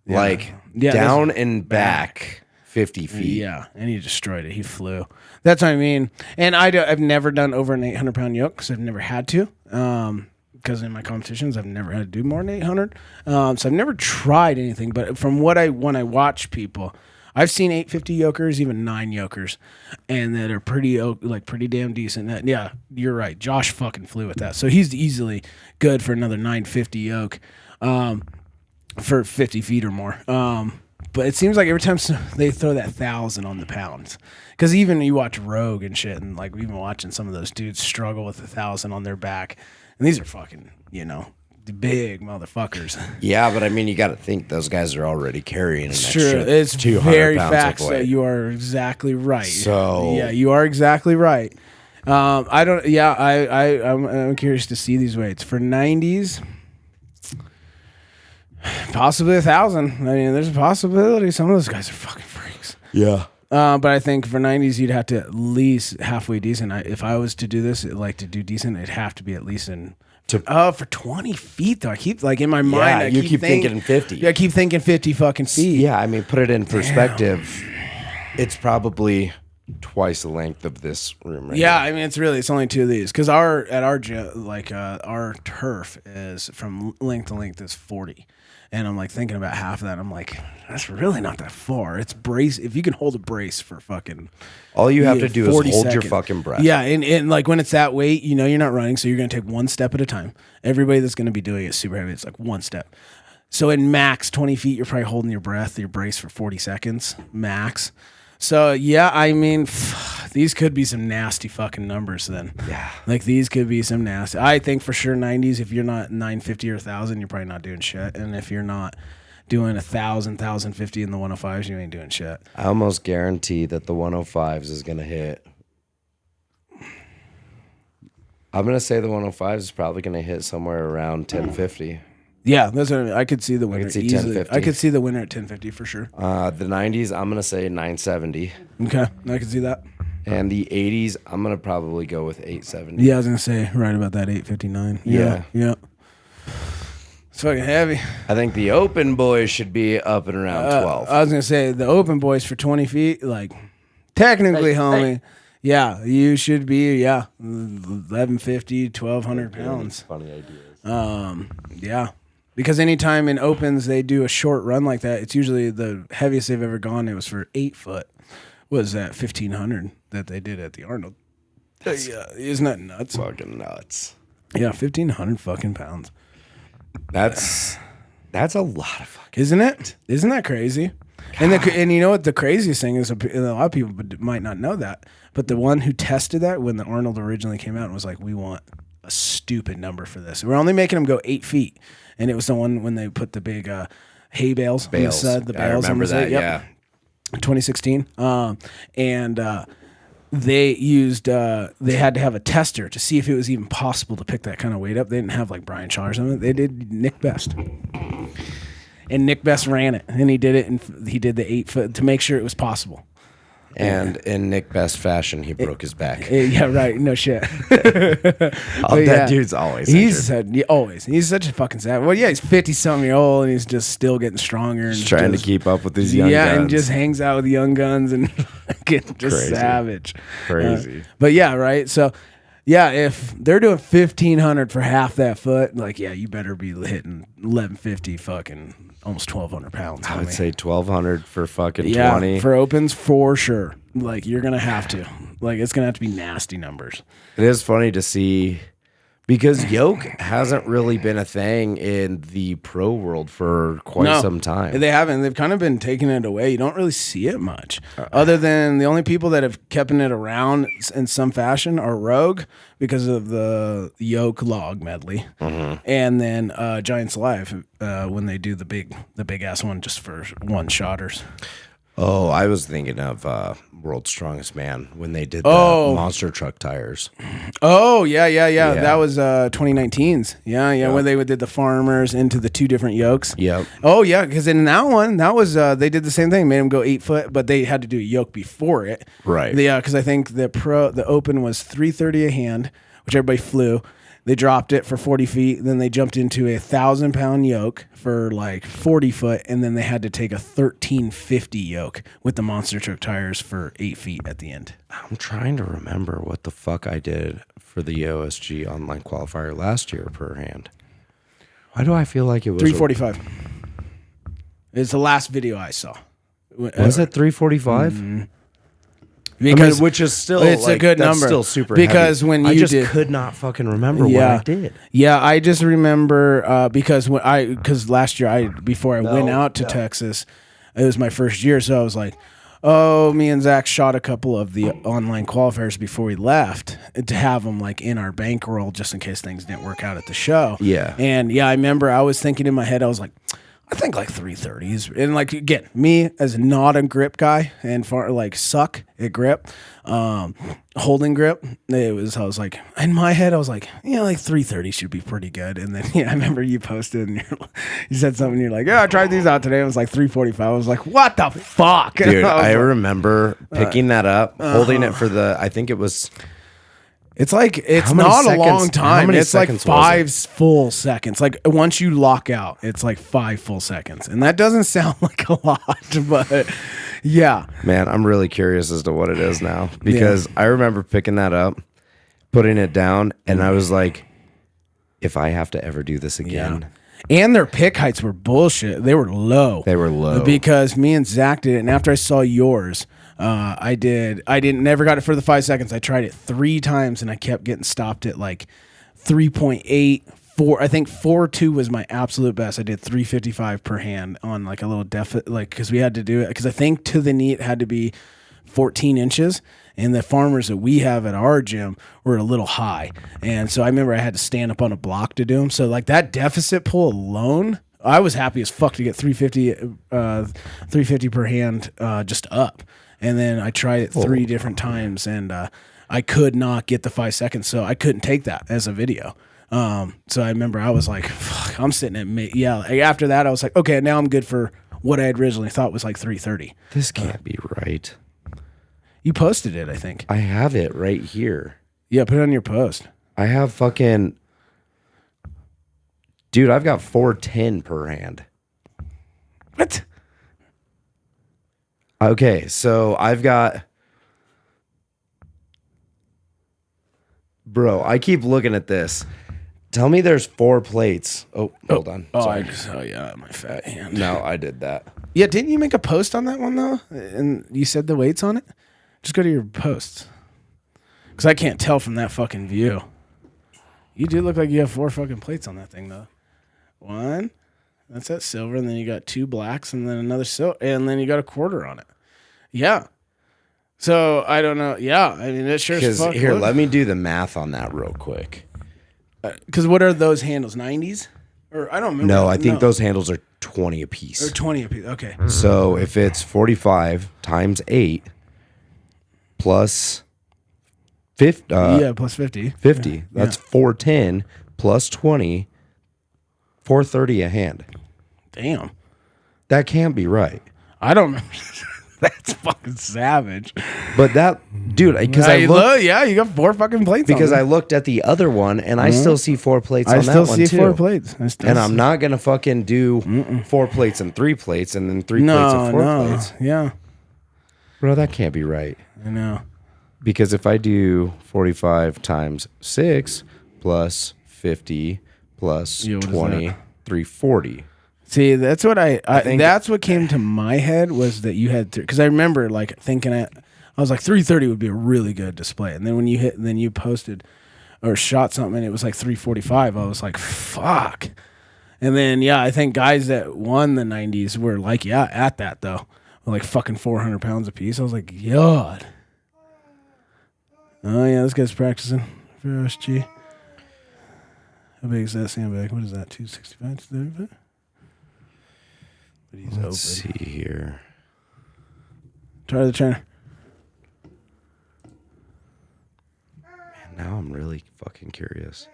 Like down and back 50 feet. Yeah, and he destroyed it. He flew. That's what I mean. And I've never done over an 800-pound yoke because I've never had to. Because in my competitions, I've never had to do more than 800. So I've never tried anything. But from when I watch people, I've seen 850 yokers, even 9 yokers, and that are pretty damn decent. Yeah, you're right. Josh fucking flew with that. So he's easily good for another 950 yoke for 50 feet or more. But it seems like every time they throw that 1,000 on the pounds, because even you watch Rogue and shit, and like we've been watching some of those dudes struggle with 1,000 on their back, and these are fucking, big motherfuckers. Yeah, but I mean, you got to think those guys are already carrying an extra It's 200 very pounds facts. of So weight. you are exactly right. So yeah, you are exactly right. I don't. Yeah, I'm curious to see these weights for 90s. Possibly 1,000. I mean, there's a possibility. Some of those guys are fucking freaks. Yeah. But I think for 90s, you'd have to at least halfway decent. If I was to do this, to do decent, it'd have to be at least for 20 feet, though. I keep, in my mind, I keep thinking 50. Yeah, I keep thinking 50 fucking feet. Yeah, I mean, put it in perspective. It's probably twice the length of this room right Yeah, now. I mean, it's only 2 of these. Because our turf is from length to length is 40. And I'm thinking about half of that. I'm like, that's really not that far. It's brace. If you can hold a brace for fucking, all you have to do is hold 40 your seconds. fucking breath. Yeah, and when it's that weight, you're not running, so you're gonna take one step at a time. Everybody that's gonna be doing it super heavy, it's one step. So in max 20 feet, you're probably holding your breath, your brace for 40 seconds max. So yeah, I mean, these could be some nasty fucking numbers then. Yeah. These could be some nasty. I think for sure 90s, if you're not 950 or 1,000, you're probably not doing shit. And if you're not doing 1,000, 1,050 in the 105s, you ain't doing shit. I almost guarantee that the 105s is going to hit. I'm going to say the 105s is probably going to hit somewhere around 1050. Yeah, that's what I mean. I could see the winner see easily. 1050. I could see the winner at 1050 for sure. The 90s, I'm going to say 970. Okay, I can see that. And the 80s, I'm going to probably go with 870. Yeah, I was going to say right about that 859. Yeah. It's fucking heavy. I think the open boys should be up and around 12. I was going to say the open boys for 20 feet, technically, homie. Yeah, you should be, 1150, 1,200 pounds. Funny ideas. Yeah. Because anytime in opens they do a short run like that, it's usually the heaviest they've ever gone. It was for 8 foot. Was that 1,500 that they did at the Arnold? Yeah, isn't that nuts? Fucking nuts. Yeah, 1,500 fucking pounds. That's a lot of fucking. Isn't it? Isn't that crazy? And you know what the craziest thing is? A lot of people might not know that, but the one who tested that when the Arnold originally came out and was like, "We want a stupid number for this. We're only making them go 8 feet," and it was the one when they put the big hay bales on the side, the bales. I remember that. Yeah. 2016. They used they had to have a tester to see if it was even possible to pick that kind of weight up. They didn't have Brian Shaw or something. They did Nick Best. And Nick Best ran it, and he did it, and he did the 8 foot to make sure it was possible. And in Nick Best fashion, he broke his back. Yeah, right. No shit. That dude's always injured. He's such a fucking savage. Well, yeah, he's 50-something-year-old, and he's just still getting stronger. And Just trying to keep up with these young guns. and just hangs out with young guns and getting just Crazy. savage. Crazy. But yeah, right. So, yeah, if they're doing 1,500 for half that foot, you better be hitting 1,150 fucking almost 1,200 pounds. I would say 1,200 for fucking 20. Yeah, for opens for sure. You're gonna have to. It's gonna have to be nasty numbers. It is funny to see because yoke hasn't really been a thing in the pro world for quite some time. They haven't. They've kind of been taking it away. You don't really see it much. Other than the only people that have kept it around in some fashion are Rogue because of the yoke log medley. Mm-hmm. And then Giants Live when they do the big ass one just for one shotters. Oh, I was thinking of World's Strongest Man when they did the monster truck tires. Oh, yeah. That was 2019's. Yeah. When they did the farmers into the 2 different yokes. Yep. Oh, yeah, because in that one, that was they did the same thing, made them go 8 foot, but they had to do a yoke before it. Right. Yeah, because I think the open was 330 a hand, which everybody flew. They dropped it for 40 feet. Then they jumped into a 1,000-pound yoke for like 40 foot. And then they had to take a 1,350 yoke with the monster truck tires for 8 feet at the end. I'm trying to remember what the fuck I did for the OSG online qualifier last year per hand. Why do I feel like it was 345? It's the last video I saw. Was it 345? Mm-hmm. Because which is still it's a good number. Still super because heavy. when you I just did, could not fucking remember what I did. Yeah, I just remember because last year before I went out to Texas, it was my first year, so I was like, oh, me and Zach shot a couple of the online qualifiers before we left to have them like in our bankroll just in case things didn't work out at the show. Yeah, and I remember I was thinking in my head, I was like, I think like 330s, and like again, me as not a grip guy and suck at grip, holding grip. I was like in my head, I was like, like 330 should be pretty good. And then I remember you posted and you said something. You're like, I tried these out today. It was like 345. I was like, what the fuck, dude? I remember picking that up, holding it for I think it was. It's like it's not a long time. It's like 5 full seconds. Like once you lock out, it's like 5 full seconds, and that doesn't sound like a lot, but yeah. Man, I'm really curious as to what it is now because I remember picking that up, putting it down, and I was like, if I have to ever do this again. Yeah. And their pick heights were bullshit. They were low. Because me and Zach did it, and after I saw yours. I never got it for the 5 seconds. I tried it 3 times and I kept getting stopped at like 3.8, 4. I think 4.2 was my absolute best. I did 355 per hand on like a little deficit, like, cause we had to do it. Cause I think to the knee, it had to be 14 inches and the farmers that we have at our gym were a little high. And so I remember I had to stand up on a block to do them. So like that deficit pull alone, I was happy as fuck to get 350 per hand, just up. And then I tried it 3 different times, and I could not get the 5 seconds, so I couldn't take that as a video. So I remember I was like, fuck, I'm sitting at after that, I was like, okay, now I'm good for what I had originally thought was like 330. This can't be right. You posted it, I think. I have it right here. Yeah, put it on your post. I have fucking... Dude, I've got 410 per hand. What? Okay, so I've got... Bro, I keep looking at this. Tell me there's 4 plates. Oh, hold on. Sorry. My fat hand. No, I did that. Yeah, didn't you make a post on that one, though? And you said the weights on it? Just go to your posts. Because I can't tell from that fucking view. You do look like you have 4 fucking plates on that thing, though. 1... That's that silver, and then you got 2 blacks, and then another silver, and then you got a quarter on it. Yeah. So I don't know. Yeah, I mean it sure is fuck. Here, let me do the math on that real quick. Because what are those handles? 90s? Or I don't remember. No, I think those handles are 20 apiece. Or 20 apiece. Okay. So if it's 45 times 8 plus 50. Plus 50. 50. That's 410 plus 20. 430 a hand. Damn. That can't be right. I don't remember. That's fucking savage. But that, dude, because I looked. You got 4 fucking plates. Because I looked at the other one and I still see 4 plates on that one too. I still see 4 plates. And I'm not going to fucking do 4 plates and 3 plates and then 3 plates and 4 plates. Yeah. Bro, that can't be right. I know. Because if I do 45 times 6 plus 50 plus 20, 340. See, that's what I think that's what came to my head was that you had because I remember like thinking I was like 330 would be a really good display, and then when you posted or shot something and it was like 345, I was like fuck, and then I think guys that won the 90s were like at that though, like fucking 400 pounds a piece. I was like God. Oh yeah, this guy's practicing for OSG. How big is that sandbag? What is that? 265, 235? But he's Let's see here. Try the trainer. Man, now I'm really fucking curious.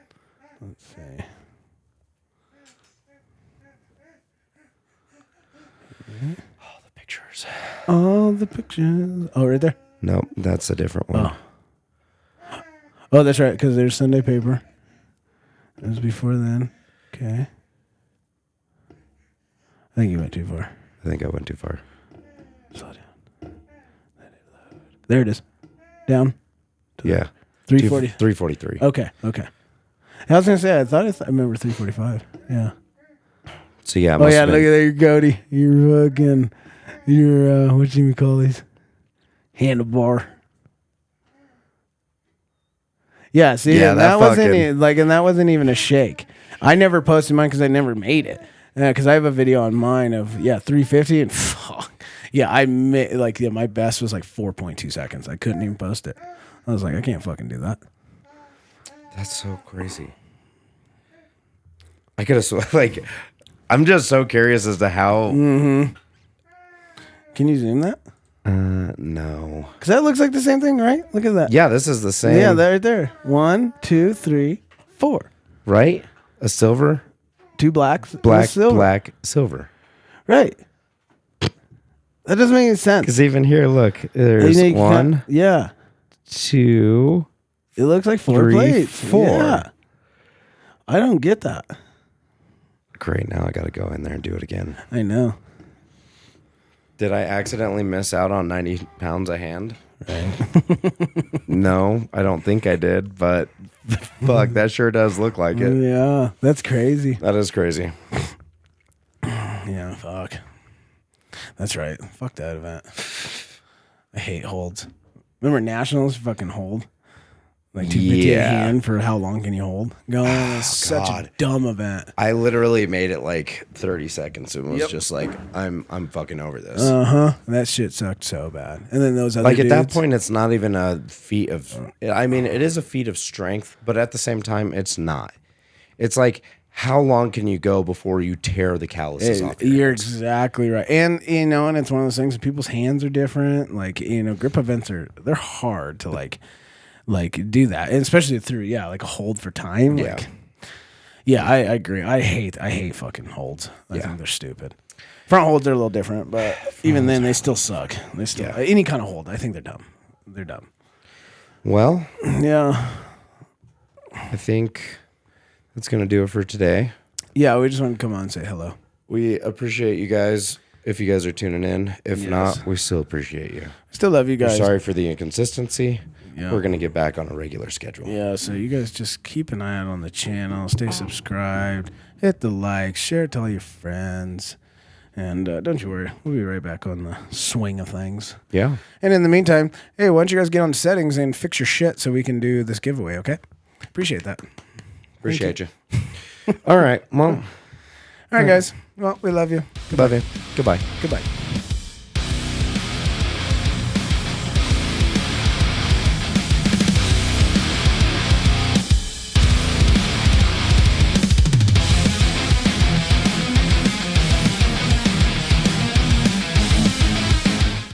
Let's see. All the pictures. All the pictures. Oh, right there? Nope, that's a different one. Oh, that's right, because there's Sunday paper. It was before then. Okay. I think you went too far. I think I went too far. Slow down. There it is. Down. Yeah. 340. 343. Okay. I was gonna say I remember 345. Yeah. So yeah. Oh yeah, look at that, your goatee. Your fucking what do you call these? Handlebar. Yeah, see, Yeah, and that wasn't fucking- and that wasn't even a shake. I never posted mine because I never made it. Because I have a video on mine of 350 and fuck. Yeah, my best was like 4.2 seconds. I couldn't even post it. I was like, I can't fucking do that. That's so crazy. I could have like. I'm just so curious as to how. Mm-hmm. Can you zoom that? No. Because that looks like the same thing, right? Look at that. Yeah, this is the same. Yeah, right there. 1, 2, 3, 4. Right? A silver, 2 blacks, black, silver. black, silver. Right. That doesn't make any sense. Because even here, look, there's You one, yeah. 2, It looks like 4 3, plates. 4. Yeah. I don't get that. Great. Now I got to go in there and do it again. I know. Did I accidentally miss out on 90 pounds a hand? Right. No, I don't think I did, but fuck, that sure does look like it. Yeah, that's crazy. That is crazy. Yeah, fuck. That's right. Fuck that event. I hate holds. Remember Nationals fucking hold? Like 250 a hand for how long can you hold? It's such a dumb event. I literally made it like 30 seconds and was just like, I'm fucking over this. That shit sucked so bad. And then those other Like at that dudes- point, it's not even a feat of. I mean, it is a feat of strength, but at the same time, it's not. It's like, how long can you go before you tear the calluses off? You're exactly right. And and it's one of those things. People's hands are different. Like grip events they're hard to like do that, and especially through like a hold for time. Yeah. I agree. I hate fucking holds. I think they're stupid. Front holds are a little different, but even then they still suck. They still any kind of hold. I think they're dumb. They're dumb. Well, Yeah. I think that's gonna do it for today. Yeah, we just wanted to come on and say hello. We appreciate you guys. If you guys are tuning in, if not, we still appreciate you. Still love you guys. Sorry for the inconsistency. Yeah. We're gonna get back on a regular schedule. Yeah, so you guys just keep an eye out on the channel. Stay subscribed. Hit the like. Share it to all your friends. And don't you worry. We'll be right back on the swing of things. Yeah. And in the meantime, hey, why don't you guys get on settings and fix your shit so we can do this giveaway, okay? Appreciate that. Appreciate you. All right. Well. All right, guys. Well, we love you. Love you. Goodbye. Goodbye.